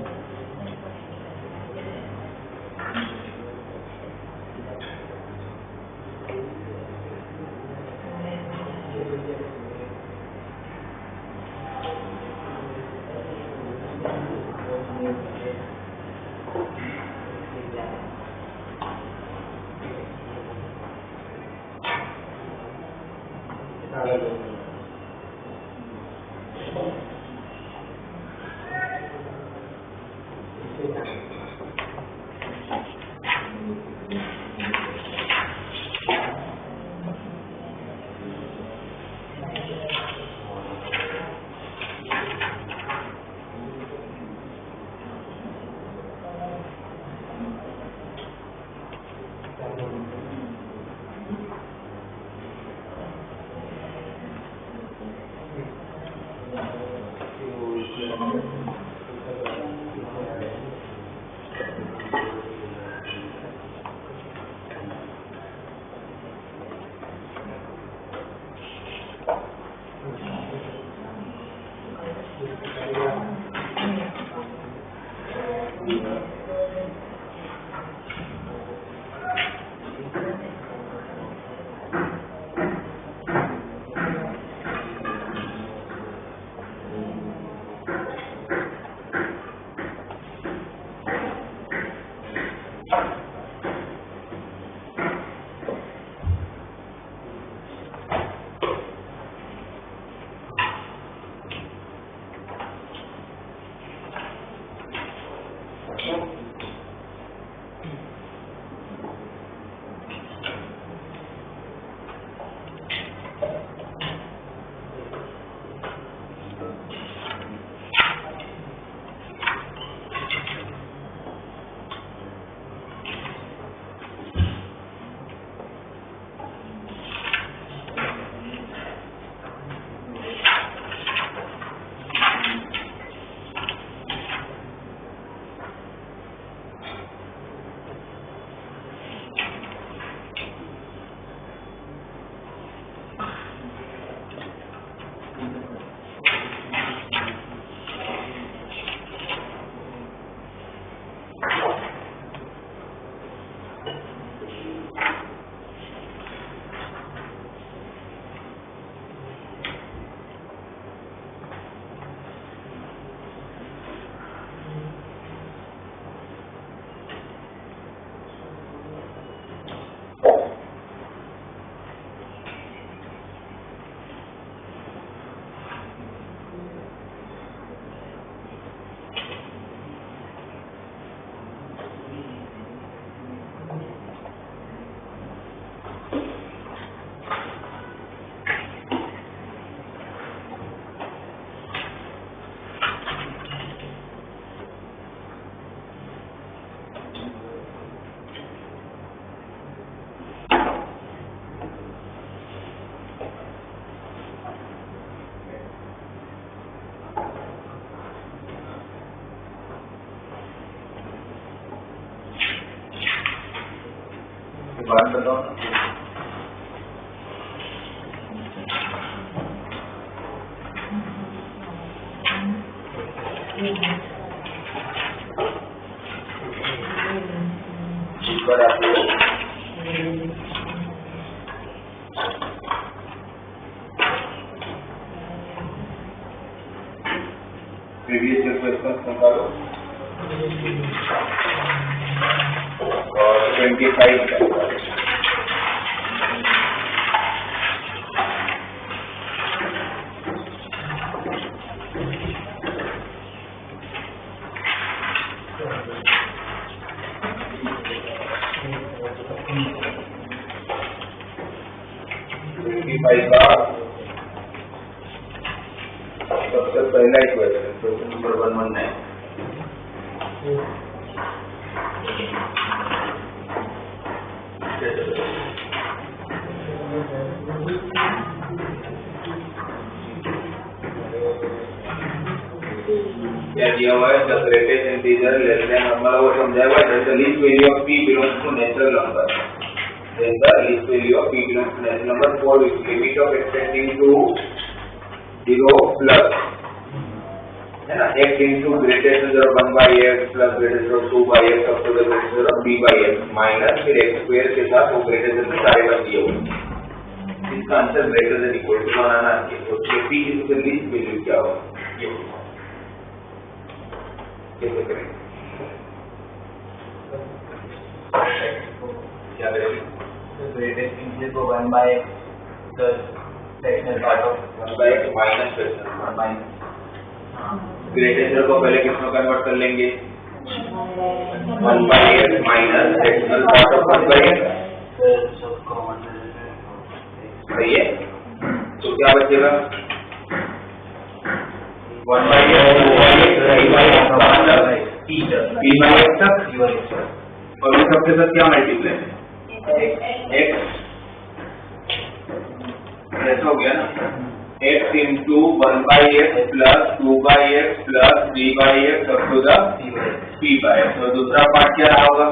बात बताओ पर आपको प्रीवियस ईयर क्वेश्चन निकालो और 25 का सबसे पहला क्वेश्चन नंबर 119 क्या दिया हुआ है the greatest integer less than हमारा वो समझाया हुआ है the least value of p belongs to natural number then the least value of p belongs to natural number for which limit of extending to 0 plus है ना x into greatest number of 1 by x plus greatest number of 2 by x up to the greatest number of b by x minus फिर x square के साथ वो greatest number सारे बन दिए हुए इसका answer greater than equal to बनाना है तो p is the least value क्या होगा ये कैसे करें क्या करें greatest integer को 1 by x plus fractional part of 1 by x minus fractional 1 by greatest को पहले किसमें कन्वर्ट कर लेंगे 1 by x minus fractional part of 1 by x सही है तो क्या बचेगा 1 by x 2 by x 3 by x p by x तक और ये सबके साथ क्या मल्टीप्लाई है x ऐसा हो गया ना x into 1 by x plus 2 by x plus 3 by x up to the p by x। तो दूसरा पार्ट क्या होगा?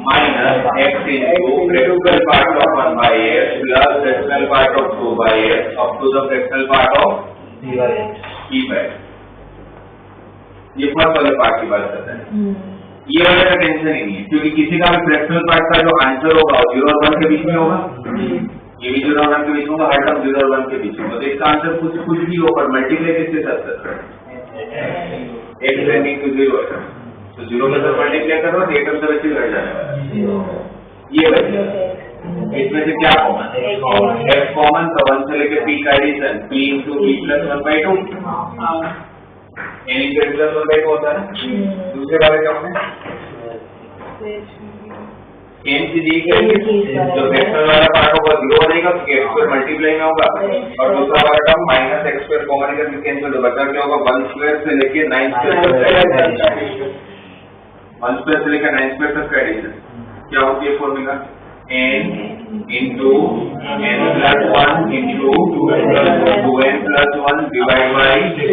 Minus x into fractional part of 1 by x plus fractional part of 2 by x up to the fractional part of p by x। ये फर्स्ट वाले पार्ट की बात करता है। ये वाले का टेंशन ही नहीं है, क्योंकि किसी का भी फ्रैक्शनल पार्ट का जो आंसर होगा 0 और 1 के बीच में होगा, ये भी 0 और 1 के बीच में होगा, हर टर्म 0 और 1 के बीच में होगा। तो इसका आंसर कुछ भी हो, पर मल्टीप्लाई किसके साथ करना है? x रेंडिंग टू 0 है, तो 0 के साथ मल्टीप्लाई करो तो एक टर्म से बच्चे घट जाने वाला है। ये बच्चे इसमें से क्या कॉमन? x कॉमन, तो 1 से लेके p का addition p into p plus 1 by 2 n into p plus 1 by 2 होता है ना। दूसरे वाले क्या होंगे? n से दी गई जो फ्रैक्शनल वाला पार्ट होगा 0 हो जाएगा, क्योंकि x स्क्वायर मल्टीप्लाई में होगा, और दूसरा वाला term minus x square common करके कैंसिल होगा। बचा क्या होगा? 1 स्क्वायर से लेके 9 स्क्वायर तक, 1 स्क्वायर से लेकर 9 स्क्वायर तक का एडिशन क्या होती है formula? n into n plus 1 into 2n plus 1 divide by 6,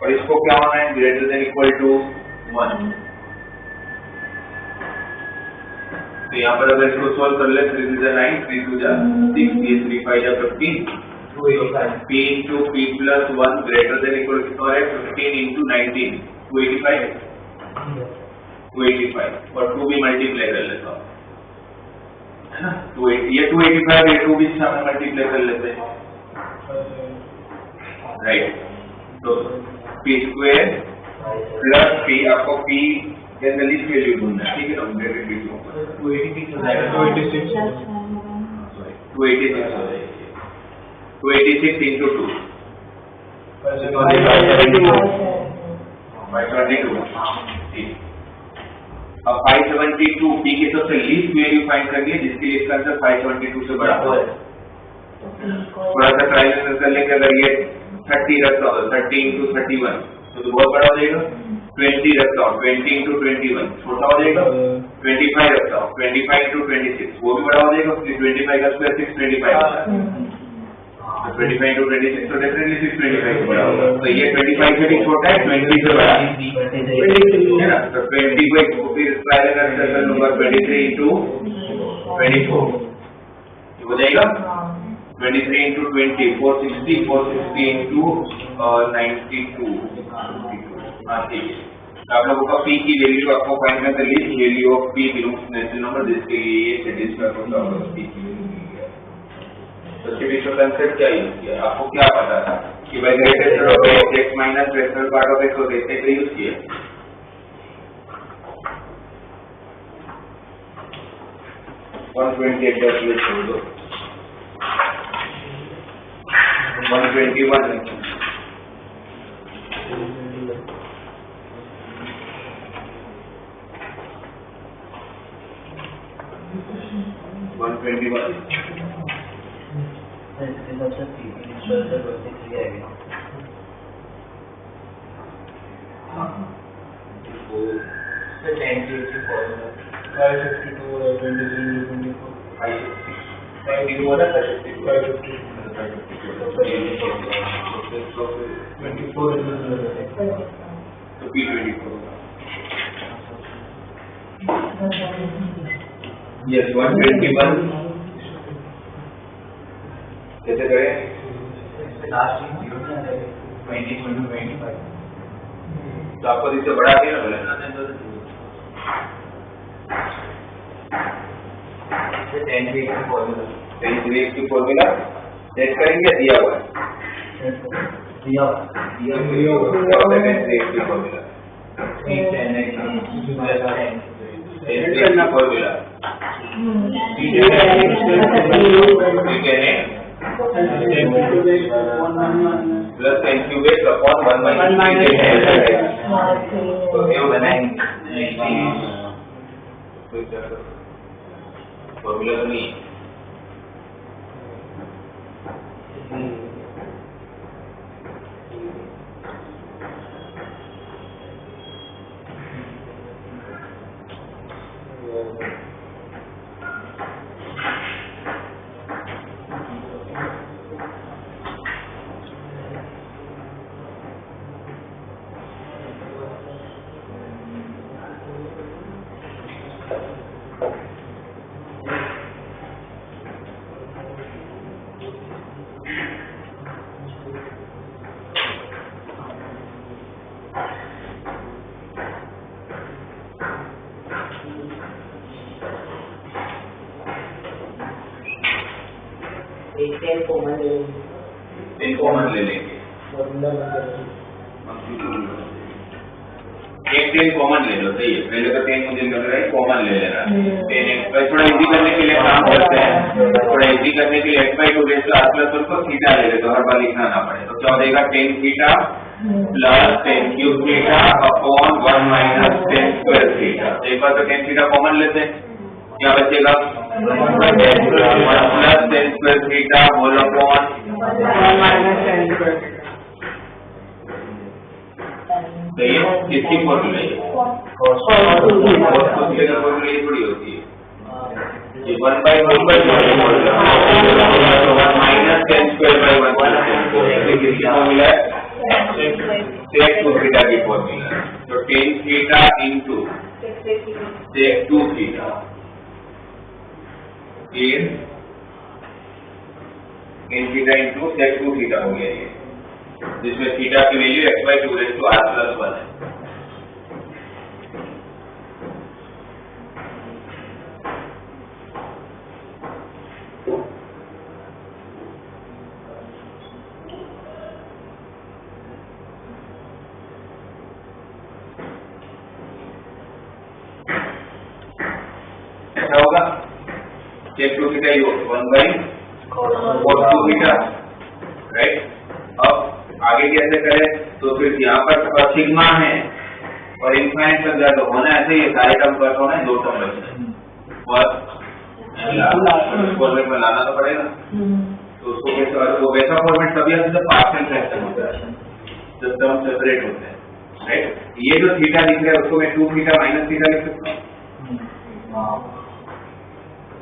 और इसको क्या होना है? Greater than equal to 1। तो यहाँ पर अगर इसको सॉल्व कर ले 3 to 9, 3 to 6, 3 5 15, p into p plus 1 greater than equal to 15 into 19 285 और 2 भी मल्टीप्लाई कर लेता हूँ, है ना? 280 ये 285 ये 2 भी सामने मल्टीप्लाई कर लेते हैं, राइट? तो p स्क्वायर प्लस p, आपको p के लीस्ट वैल्यू ढूंढना है, ठीक है ना? 286 हो जाएगा, 286 हो जाएगी, 286 into 2 572। अब 572 p की सबसे लीस्ट वैल्यू फाइंड करनी है, जिसके लिए इसका आंसर 572 से बड़ा हो। थोड़ा सा ट्रायल कर लेंगे, अगर ये 30 रखता हो 30 into 31 तो बहुत बड़ा हो जाएगा। 20 रखता हो 20 into 21 छोटा हो जाएगा। 25 रखता हो 25 into 26 वो भी बड़ा हो जाएगा, 25 का स्क्वायर 625 होता है, तो 25 into 26 तो डेफिनेटली 625 से बड़ा होगा। तो ये 25 से भी छोटा है, 20 से बड़ा है ना? तो 20 को फिर ट्रायल कर लूंगा 23 into 24 हो जाएगा। 23 into 20 460 into 92। हाँ ठीक है, आप लोगों का p की वैल्यू आपको फाइंड करना है, least value of p belongs to natural number, जिसके लिए ये सेटिस्फाई होता होगा p की वैल्यू मिल गया। तो सिर्फ इसका कंसेप्ट क्या यूज किया? आपको क्या पता था कि by greatest of x minus fractional part of x को देखते हैं यूज किया। 128 का यूज कर दो, 121 तो P24 यस 121 कैसे करें? लास्ट 0 में आ जाएगा 20 into 25, तो आपको इससे बढ़ा दिया ना, बोले 10 की फॉर्मूला सेट करेंगे, दिया हुआ है, दिया क्या होता है 10 की फॉर्मूला? 10 का formula plus n cube x upon 1 minus तो ये बनाएंगे फॉर्मूला तो नहीं है। टेन कॉमन ले टेन कॉमन ले लेंगे, एक टेन कॉमन ले लो, सही है। पहले तो टेन मुझे लग रहा है कॉमन ले लेना, टेन एक्स बाई, थोड़ा इजी करने के लिए काम करते हैं, थोड़ा इजी करने के लिए x by two raise to are plus one को थीटा ले लेते, हर बार लिखना ना पड़े। तो क्या हो जाएगा, tan theta plus ten cube theta upon one minus tan square theta. एक बार तो टेन थीटा कॉमन लेते हैं, क्या बचेगा, one plus tan square theta whole upon तो ये किसकी फॉर्मूला है, फॉर्मूला थोड़ी होती है ये, one by one minus tan square by one किसकी फॉर्मूला है, सेक टू थीटा की फॉर्मूला है। तो tan theta into sec two theta in theta into sec two theta हो गया ये, जिसमें थीटा की value x by two raise to are plus one है। ऐसा होगा, sec two theta one by cos two theta, right. अब आगे कैसे करें, तो फिर यहाँ पर सिग्मा है और इनफाइनाइट तक जाए तो होना ऐसे ही, सारे टर्म कट होना है, दो टर्म बचना है, फॉर्मेट में लाना तो पड़ेगा। तो उसको वो वैसा फॉर्मेट तभी आता है पार्शियल फ्रैक्शन होता है, जब टर्म सेपरेट होते हैं, राइट। ये जो थीटा दिख रहा है उसको मैं टू थीटा माइनस थीटा लिख सकता हूँ,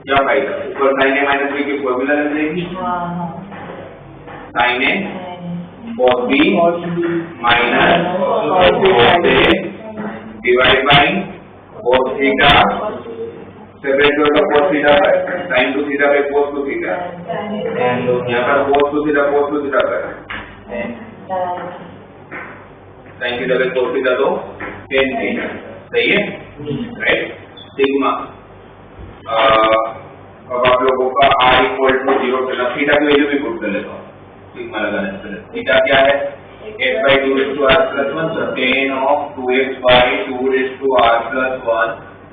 क्या फायदा, ऊपर साइन ए माइनस बी की फॉर्मूला लग जाएगी, sign A cos b minus cos a divided by cos theta, separate करो तो cos theta है, sin to theta by cos to theta, यहाँ पर cos to theta कर, sin theta by cos theta तो tan theta, सही है, राइट। सिग्मा अब आप लोगों का r इक्वल टू 0 चला, थीटा की वैल्यू भी पुट कर लेता हूँ, सिग्मा लगाने से थीटा क्या है, x by 2 raised to r plus 1, so tan of 2x by 2 raised to r plus 1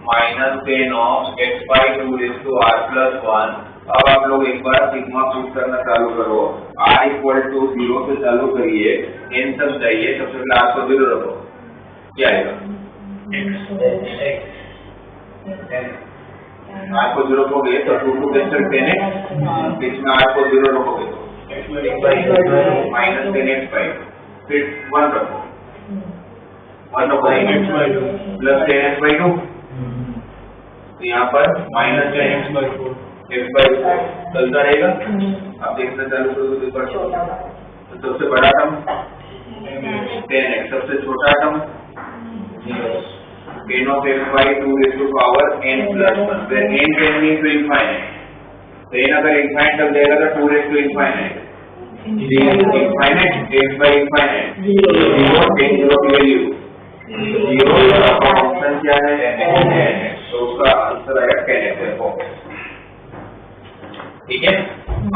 minus tan of x by 2 raised to r plus 1। अब आप लोग एक बार सिग्मा पुट करना चालू करो, r इक्वल टू 0 से चालू करिए, n तक जाइए, सबसे पहले r को 0 रखो, क्या आएगा, r को 0 रखोगे तो 2 टू कैंसिल tan x, इसमें r को 0 रखोगे तो माइनस टेन एक्स बाई, फिर वन रखो, plus ten x by to, यहाँ पर minus ten x by four चलता रहेगा। आप देखना चालू करो तो सबसे बड़ा टर्म टेन एक्स, सबसे छोटा term tan of x by two raise to power n plus one, फिर n tends to infinite, tan अगर इनफाइनाइट तक जाएगा तो two raise to infinite, infinite x by infinite, 0 tan 0 की वैल्यू 0, आपका फंक्शन क्या है, तो उसका आंसर आएगा 10x, ठीक है।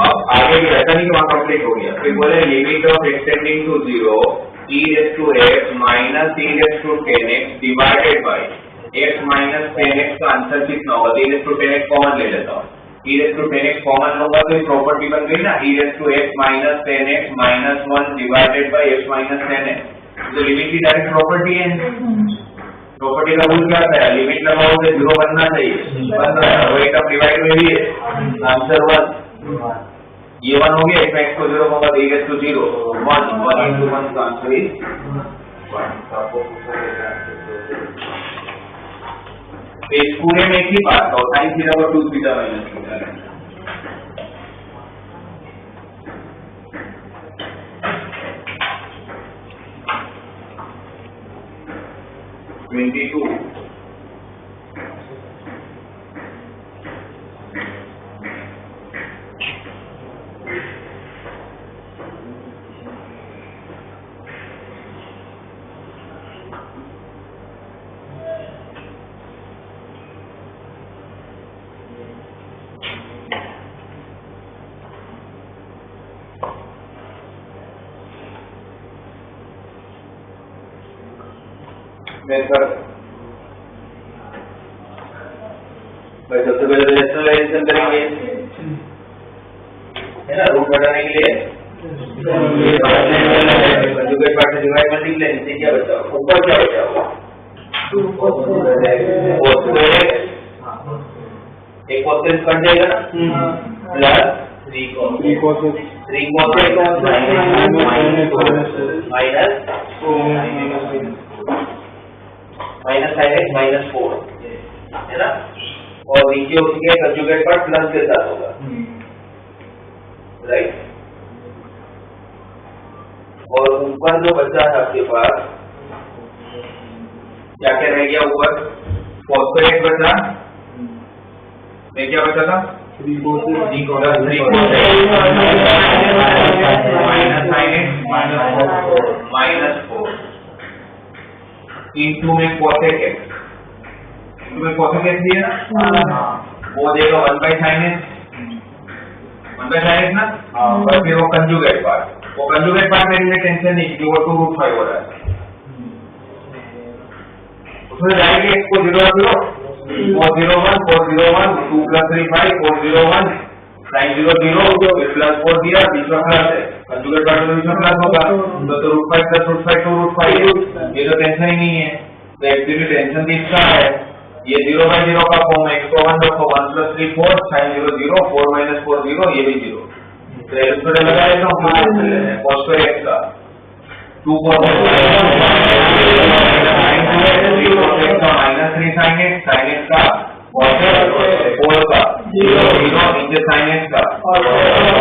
अब आगे भी ऐसा नहीं कि वहाँ कंप्लीट हो गया, फिर बोले limit of x tending to 0 e raise to x minus e raise to 10x divided by x minus 10x का आंसर कितना होगा, e raise to 10x common ले लेता हूँ, e raise to 10x common लूंगा तो ये प्रॉपर्टी बन गई ना, e raise to x minus 10x minus 1 divided by x minus 10x, तो लिमिट की डायरेक्ट प्रॉपर्टी है। प्रॉपर्टी का रूल क्या है, लिमिट लगाओ तो 0 बनना चाहिए, बन रहा है, वही टर्म डिवाइड में भी है, आंसर 1, ये 1 हो गया, x को 0 होगा तो e रेज़ टू 0 1 into 1 का आंसर इज 1। आपको इस पूरे में एक ही बात हो, साइन थीटा को 2 थीटा माइनस थीटा है, मेथड भाई सबसे पहले तो रैशनलाइजेशन करेंगे, है ना, रूट हटाने के लिए कंजुगेट पार्ट से डिवाइड मल्टीप्लाई, नीचे क्या बचा, ऊपर क्या बचा, एक क्वेश्चन कट जाएगा ना, plus 3 cos minus sin x minus 4, है ना, और नीचे उसके कंजुगेट पार्ट प्लस के साथ होगा, राइट। और ऊपर जो बचा है आपके पास क्या क्या रह गया, ऊपर फॉस्फेट बचा, में क्या बचा था, 3 cos minus sin x minus 4 into में cosec x, तुम्हें cosec x दिया ना, वो देगा 1/sin x ना, और फिर वो कंजुगेट पार्ट मेरे लिए टेंशन नहीं क्योंकि वो 2√5 हो रहा है, उसमें जाएंगे x को 0 रख लो, 401 401 2 + 3 5 401 sin 0 0 फिर प्लस 4 दिया, बीच में प्लस है, कंजुगेट पार्ट में बीच में प्लस होगा, तो √5 + √5 2√5 ये तो टेंशन ही नहीं है। तो एक्चुअली टेंशन किसका है, ये 0/0 का फॉर्म है, x को 1 रखो, 1 + 3 4 sin 0 0 4 - 4 0, ये भी 0, तो इसको लगाए तो cos x का 2 cos x minus 3 sin x का cos 4 का 0 0 नीचे sin x का,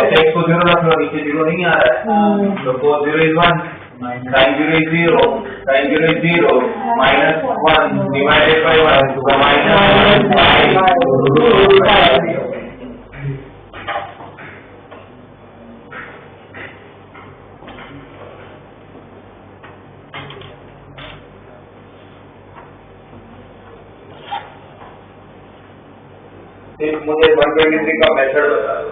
x को 0 रख लो, नीचे 0 नहीं आ रहा है, तो cos 0 is 1 sin 0 is 0 sin 0 is 0 minus 1 divided by 1 तो minus 5 मुझे 123 का मेथड बता दो,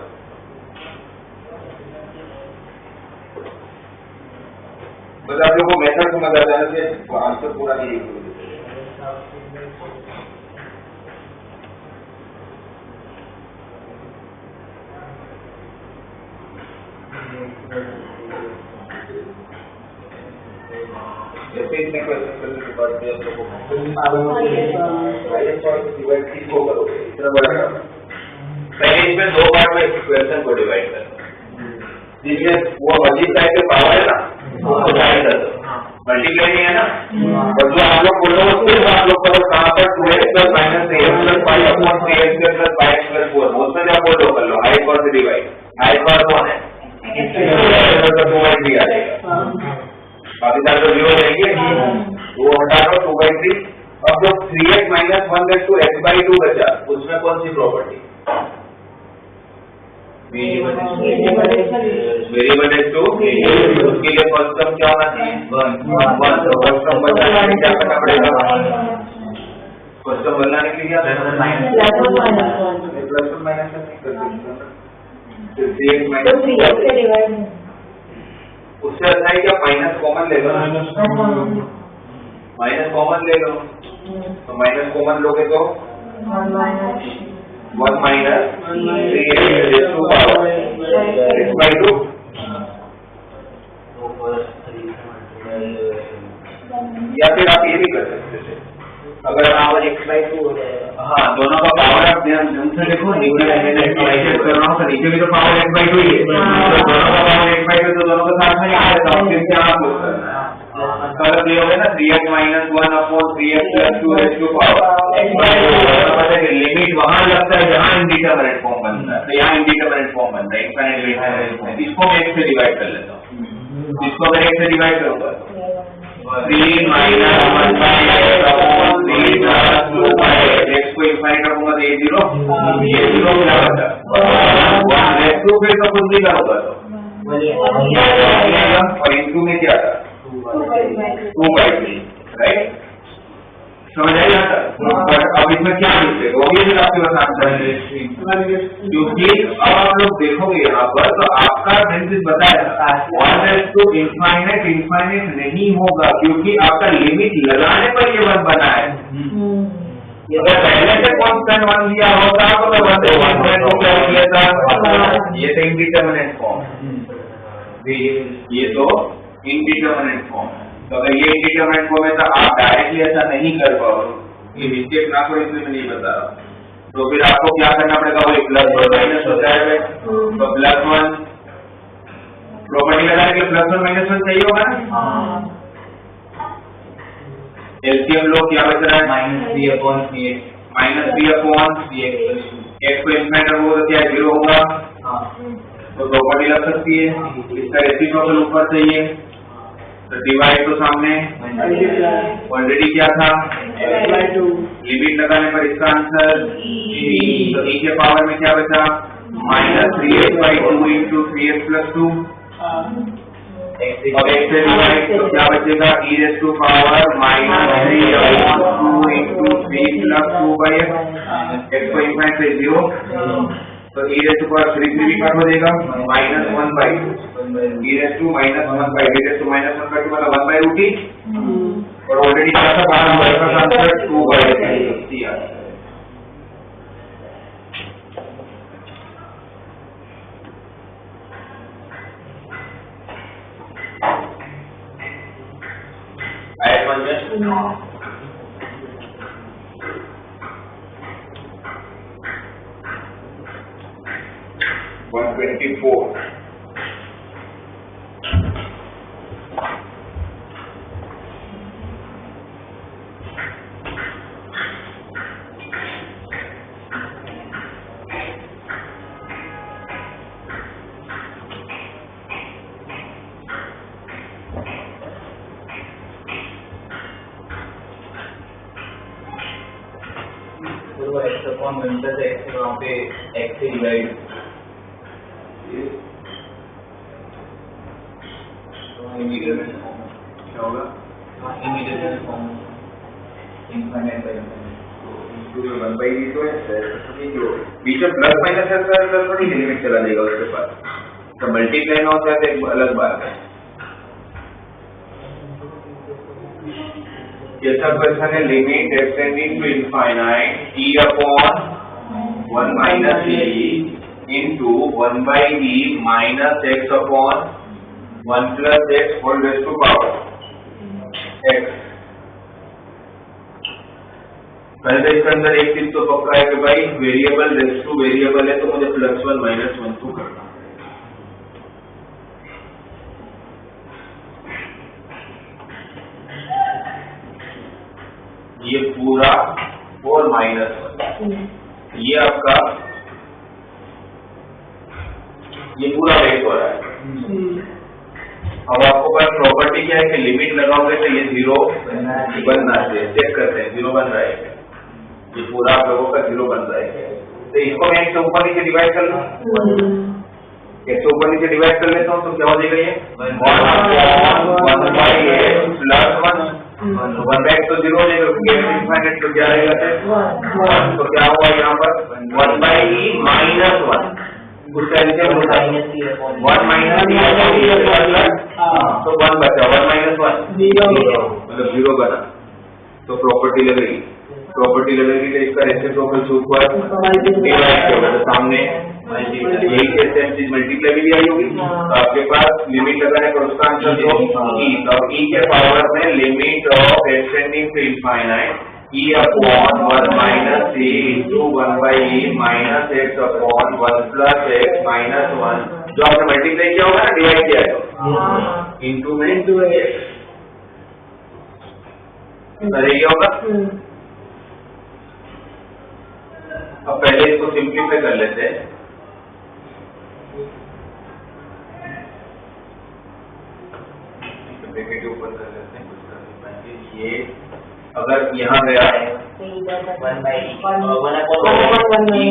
बस आप लोगों को मेथड समझ आ जाना चाहिए, आंसर पूरा नहीं है। जैसे इसमें क्वेश्चन करने के बाद आप लोगों को करोगे इतना बड़ा, पहले इसमें 2 बार में इक्वेशन को डिवाइड करना, जिसमें वो मल्टीप्लाई के पावर है ना, उसको डिवाइड कर दो, मल्टीप्लाई नहीं है ना, और जो आप लोग बोलो उसमें आप लोग करो कहाँ पर 2x + -3x + 5/3x + 5x + 4, उसमें जो बोलो कर लो, हाइट पर से डिवाइड, हाइट पर कौन है, 2/3 आ जाएगा, बाकी सारे तो 0 रहेंगे, वो हटा दो 2/3, अब जो 3x - 1 x/2 बचा, उसमें कौन सी प्रॉपर्टी, वेरिएबल x2, उसके लिए फर्स्ट टर्म क्या होना चाहिए, 1, तो फर्स्ट टर्म बनाने के लिए क्या करना पड़ेगा, फर्स्ट टर्म बनाने के लिए क्या करना पड़ेगा, प्लस और माइनस नहीं कर सकते, 3x - 1 उससे अच्छा है क्या, माइनस कॉमन ले लो, माइनस कॉमन ले लो, तो माइनस कॉमन लोगे तो 1 - 3x to power x/2, या फिर आप ये भी कर सकते थे, अगर पावर x/2 हो जाएगा, हाँ दोनों का पावर आप ध्यान से देखो, नीचे कर रहा हूँ तो नीचे भी तो पावर x/2 ही है, तो दोनों का पावर x/2 तो दोनों का साथ में आ जाता है, फिर क्या आप लोग करना है, मतलब ये हो गया ना 3x - 1/3x + 2 पावर, लिमिट वहां लगता है जहाँ इंडिटरमिनेट फॉर्म बनता है, तो यहाँ इंडिटरमिनेट फॉर्म बनता है, इनफाइनाइट, इसको मैं x से डिवाइड कर लेता हूँ, इसको अगर x से डिवाइड करूंगा 3 - 1/3 + 2/x, x को इनफाइनाइट रखूंगा तो ये 0 क्या बचा, 1 2 फिर तो कुछ नहीं करूंगा तो, और इंटू में क्या था 2/3, राइट, समझ आई आता? बट अब इसमें क्या मिस्टेक होगी फिर आपके पास आंसर है, क्योंकि अब आप लोग देखोगे यहाँ पर तो आपका बेनिफिट बताया 1 raised to infinite इनफाइनाइट नहीं होगा, क्योंकि आपका लिमिट लगाने पर ये 1 बना है। अगर पहले से कांस्टेंट 1 लिया होता तो 1 को क्या किया था, ये तो इंडिटरमिनेट फॉर्म, ये तो इंडिटरमिनेट फॉर्म है। तो अगर ये इंडिटरमिनेट फॉर्म है तो आप डायरेक्टली ऐसा नहीं कर पाओगे, ये मिस्टेक ना करो इसलिए मैं नहीं बता रहा। तो फिर आपको क्या करना पड़ेगा, वही प्लस और माइनस हो जाएगा। तो +1 प्रॉपर्टी लगाने के +1 -1 चाहिए होगा ना। एलसीएम लो क्या बच रहा है, -3/3x -3/3x x को इनफाइनाइट रखोगे तो क्या 0 होगा। तो प्रॉपर्टी लग सकती है, इसका रेसिप्रोकल ऊपर चाहिए तो डिवाइड तो सामने ऑलरेडी क्या था, लिमिट लगाने पर इसका आंसर e। तो e के पावर में क्या बचा, -3x/2 × 3x + 2। अब x से डिवाइड तो क्या बचेगा, e⁻⁻² × 3 + 2/x। x को इनफाइनाइट से 0 तो e⁻³ भी कट हो जाएगा, -1/2 e⁻⁻² मतलब 1/√t। और ऑलरेडी क्या था बाहर हमारे पास आंसर 2/3 दिया। आया समझ में? 124 x/1 x वहाँ पे x से डिवाइड इमीडिएट क्या होगा, इमीडिएट फॉर्म इनफाइनाइट बाय तो 1/d तो है जो बीच में प्लस माइनस है सर, थोड़ी लिमिट चला जाएगा उसके पास। तो मल्टीप्लाई ना होता है तो एक अलग बात है। ये सब क्वेश्चन है limit x tending to infinite e/1 - e into 1/e minus x/1 + x whole raised to power x। पहले इसके अंदर एक चीज तो पक्का है कि भाई वेरिएबल रेस्ट टू वेरिएबल है तो मुझे +1 -1 को करना। ये पूरा और -1 ये आपका ये पूरा वेट हो रहा है। अब आपको पास प्रॉपर्टी क्या है कि लिमिट लगाओगे तो ये 0 बनना चाहिए। चेक करते हैं 0 बन रहा है, ये पूरा आप लोगों का 0 बन रहा है। तो इसको मैं एक से ऊपर नीचे डिवाइड कर लूँ, एक से ऊपर नीचे डिवाइड कर लेता हूँ तो क्या हो जाएगा, ये 1/x तो 0 हो जाएगा, इनफाइनाइट तो क्या रहेगा, तो क्या हुआ यहाँ पर 1/e -1 उसका एलसीएम होता है 1 - तो 1 बचा, 1 - 1 मतलब 0 बना। तो प्रॉपर्टी लगेगी तो इसका रेसिप्रोकल से ऊपर डिवाइड होगा तो सामने यही सेम चीज मल्टीप्लाई भी आई होगी। तो आपके पास लिमिट लगाने पर उसका आंसर जो e, तो e के पावर में limit of x tending to infinite e/1 - e into 1/e minus x/1 + x -1 जो आपने मल्टीप्लाई किया होगा ना, डिवाइड किया है इंटू में x। अरे ये होगा। अब पहले इसको सिंप्लीफाई कर लेते हैं। के ऊपर कर लेते हैं ये अगर यहाँ गया 1/e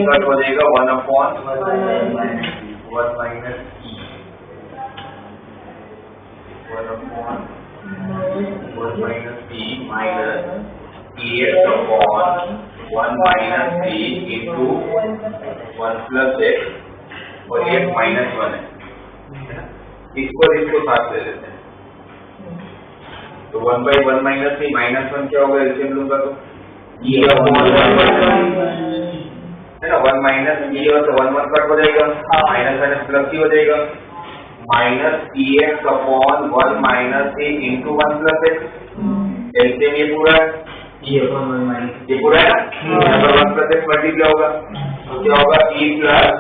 कट हो जाएगा 1/1 - e 1/1 - e EX upon 1 minus C into 1 plus X और X minus 1 है इसको साथ ले लेते हैं तो 1 by 1 minus C minus 1 क्या होगा एलसीएम लूंगा तो E upon 1 है ना 1 minus E और तो 1 कट हो जाएगा माइनस माइनस प्लस ही हो जाएगा minus EX upon 1 minus C into 1 plus X LCM ये पूरा है E upon 1 minus ये पूरा है यहाँ पर 1 plus X मल्टीप्लाई होगा तो क्या होगा E plus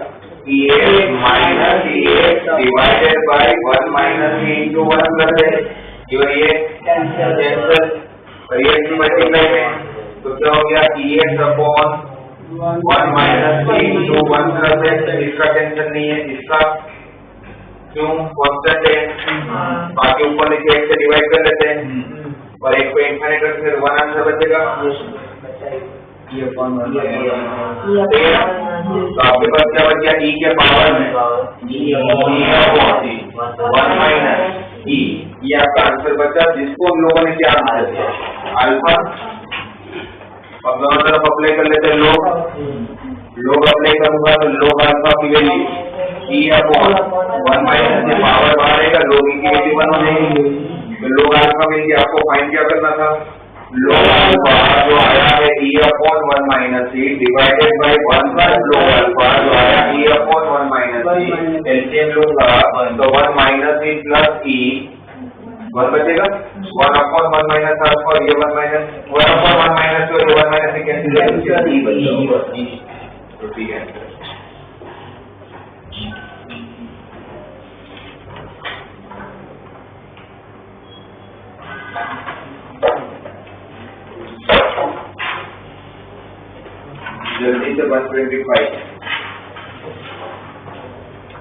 EX minus EX divided by 1 minus C into 1 plus X ये कैंसिल और ये की मल्टीप्लाई में तो क्या हो गया EX upon 1 minus C into 1 plus X इसका टेंशन नहीं है इसका क्यों कांस्टेंट है बाकी ऊपर नीचे X से डिवाइड कर लेते हैं और एक को इनफाइनाइट रख फिर 1 आंसर बचेगा E upon 1 तो आपके पास क्या बच गया E के पावर में E upon 1 माइनस E ये आपका आंसर बचा जिसको हम लोगों ने क्या आंसर दिया अल्फा अब दोनों तरफ अप्लाई कर लेते हैं लोग अप्लाई करूंगा तो लोग अल्फा की वैल्यू E upon 1 माइनस ये पावर बाहर आएगा लोग E की वैल्यू 1 हो जाएगी तो लोग अल्फा में आपको फाइंड क्या करना था लोग अल्फा जो आया है E upon 1 minus C divided by 1 plus लोग अल्फा जो आया E upon 1 minus C LCM लूंगा तो 1 minus E प्लस E 1 बचेगा 1 upon 1 minus अल्फा और ये 1 minus 1 upon 1 minus तो ये 1 minus से कैंसिल हो जाएगा तो ठीक है जल्दी से 125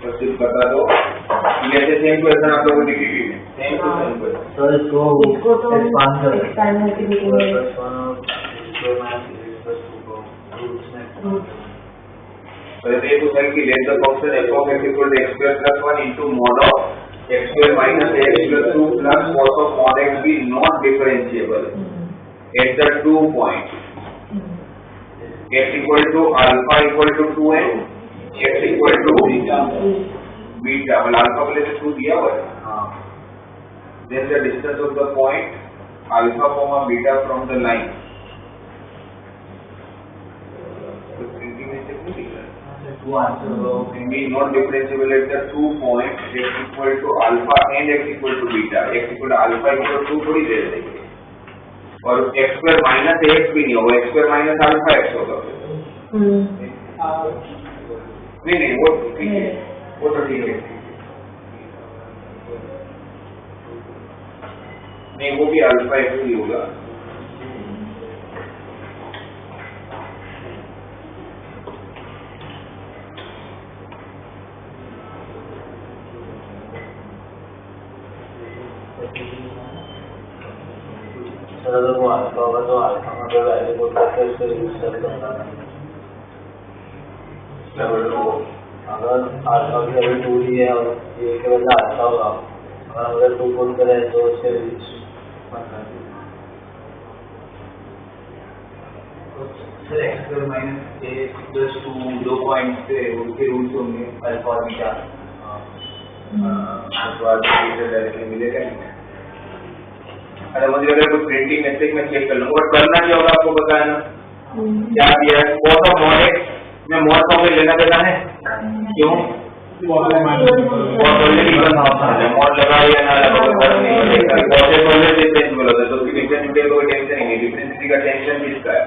तो सिर्फ बता दो ये ऐसे सेम क्वेश्चन आप लोगों ने लिखी है same to same question sir इसको तो एक्सपांड कर पहले तो सर की let the function f of x equal to x square plus 1 into mod of x square minus x plus 2 plus cos of mod x be not differentiable at the 2 points x equal to alpha equal to 2 and x equal to beta मतलब alpha के लिए 2 दिया हुआ है then the distance of the point alpha comma beta from the line तो thinking में से कुछ दिख रहा है वो answer be not differentiable at the 2 points x equal to alpha and x equal to beta x equal to alpha equal to 2 थोड़ी दे देंगे और x स्क्वायर माइनस एक्स भी नहीं होगा x square minus alpha x होगा नहीं वो ठीक है वो तो ठीक है नहीं वो भी अल्फा x ही होगा अगर वो अल्फा होगा तो अल्फा में जो वैल्यू को करके उसको यूज कर सकता है अगर अल्फा की वैल्यू 2 दी है और ये के बदले अल्फा होगा अगर 2 पुट करें तो उससे sir x square minus a plus 2 दो पॉइंट पे उनके रूट्स होंगे अल्फा और बीटा डायरेक्टली मिलेगा अरे मुझे अगर कुछ प्रिंटिंग मिस्टेक में चेक कर लूंगा और करना क्या होगा आपको बताया ना क्या दिया है कॉस ऑफ mod x में mod फॉर्म में लेना देना है क्यों ऑलरेडी करना होता है mod लगा या ना लगा फर्क नहीं पड़ेगा कॉस x ऑलरेडी डिफरेंशिएबल होता है तो उसकी डिफरेंशिएबिलिटी कोई टेंशन नहीं है डिफरेंशिएबिलिटी का टेंशन किसका है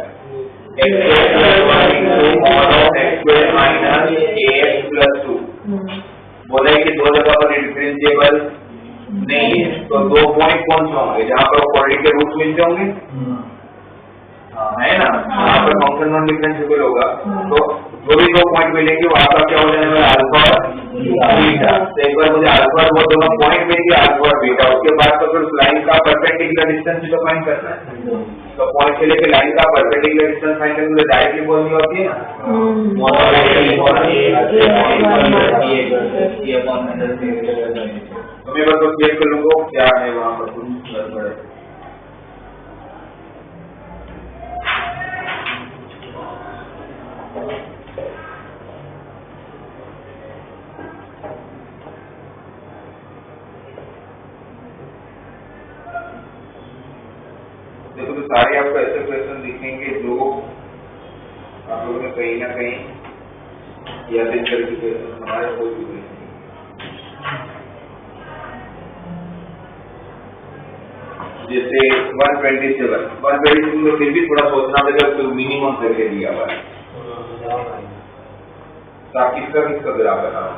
x square into mod of x square minus ax plus 2 बोला है कि दो जगह पर डिफरेंशिएबल नहीं है तो 2 पॉइंट कौन से होंगे जहाँ पर क्वाड्रेटिक के रूट्स मिलते होंगे है ना वहाँ पर फंक्शन नॉन डिफरेंशिएबल होगा तो जो भी 2 पॉइंट मिलेंगे वो आपका क्या हो जाएगा अल्फा और बीटा तो एक बार मुझे अल्फा वो दोनों पॉइंट मिलेंगे अल्फा और बीटा उसके बाद तो फिर लाइन का परपेंडिकुलर डिस्टेंस भी तो फाइंड करना है तो पॉइंट से लेकर लाइन का परपेंडिकुलर डिस्टेंस फाइंड करने के लिए डायरेक्टली बोलनी होती है ना तो मैं बस चेक कर लूंगा क्या है वहाँ पर कुछ गड़बड़ है देखो तो सारे आपको ऐसे क्वेश्चन दिखेंगे जो आप लोगों ने कहीं ना कहीं या दिन करके क्वेश्चन हमारे हो चुके हैं। जैसे 127 में फिर भी थोड़ा सोचना पड़ेगा तो मिनिमम करके दिया हुआ है। तो आप किसका ग्राफ बनाओ?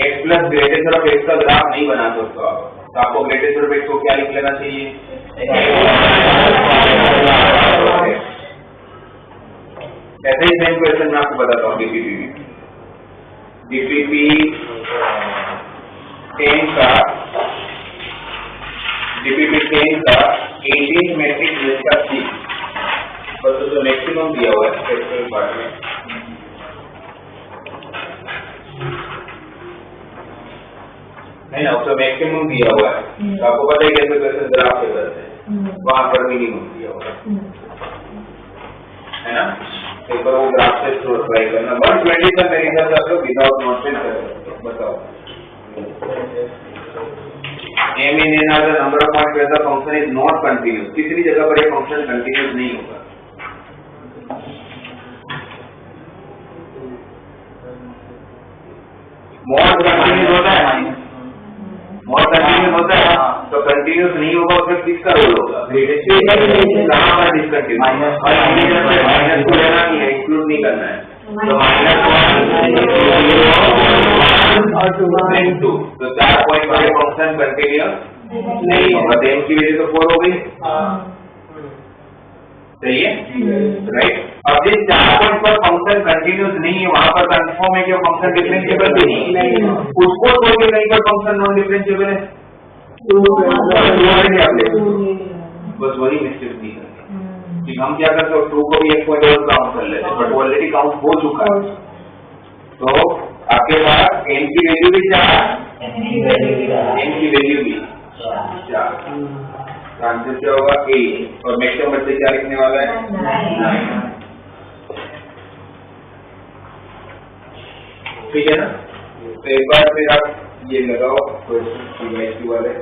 x plus greatest of x का ग्राफ नहीं बना सकते आप, तो आपको ग्रेटेस्ट ऑफ x को क्या लिख लेना चाहिए? ऐसे ही सेम क्वेश्चन मैं आपको बताता हूँ। डीपीपी 10 का 18 मैट्रिक्स जिसका C बस तो मैक्सिमम दिया हुआ है स्पेशल पार्ट में। नहीं ना, उसका मैक्सिमम दिया हुआ है, तो आपको पता है कैसे कैसे ग्राफ से करते हैं, वहां पर मिनिमम दिया हुआ है ना। एक बार वो ग्राफ से ट्राई करना। 120 का मेरे हिसाब से आप लोग विदाउट नोटेशन कर सकते हो। बताओ, m in n are the number of points where the function is not continuous। किसी भी जगह पर ये फंक्शन कंटिन्यूस नहीं होगा। मॉड कंटिन्यूस होता है, मॉड कंटिन्यूस होता है, तो कंटिन्यूस नहीं होगा उसमें किसका रोल होगा? कहाँ पर डिसकंटिन्यूस? माइनस को लेना नहीं है, इंक्लूड नहीं करना है। तो -1 तो 4 पॉइंट वाले फंक्शन कंटिन्यूस नहीं होगा। तो m की वैल्यू तो 4 हो गई, सही है, राइट। अब जिस 4 पॉइंट पर फंक्शन कंटिन्यूस नहीं है वहां पर कंफर्म है कि फंक्शन डिफरेंशिएबल भी नहीं है, उसको छोड़ के कहीं पर फंक्शन नॉन डिफरेंशिएबल है, बस वही मिस्टेक नहीं करते कि हम क्या करते हैं, 2 को भी एक पॉइंट और काउंट कर लेते हैं, बट ऑलरेडी काउंट हो चुका है। तो आपके पास n की वैल्यू भी 4, n की वैल्यू भी 4, आंसर क्या होगा? 8। और नेक्स्ट नंबर से क्या लिखने वाला है? 9। ठीक है ना। तो एक बार फिर आप ये लगाओ क्वेश्चन वाले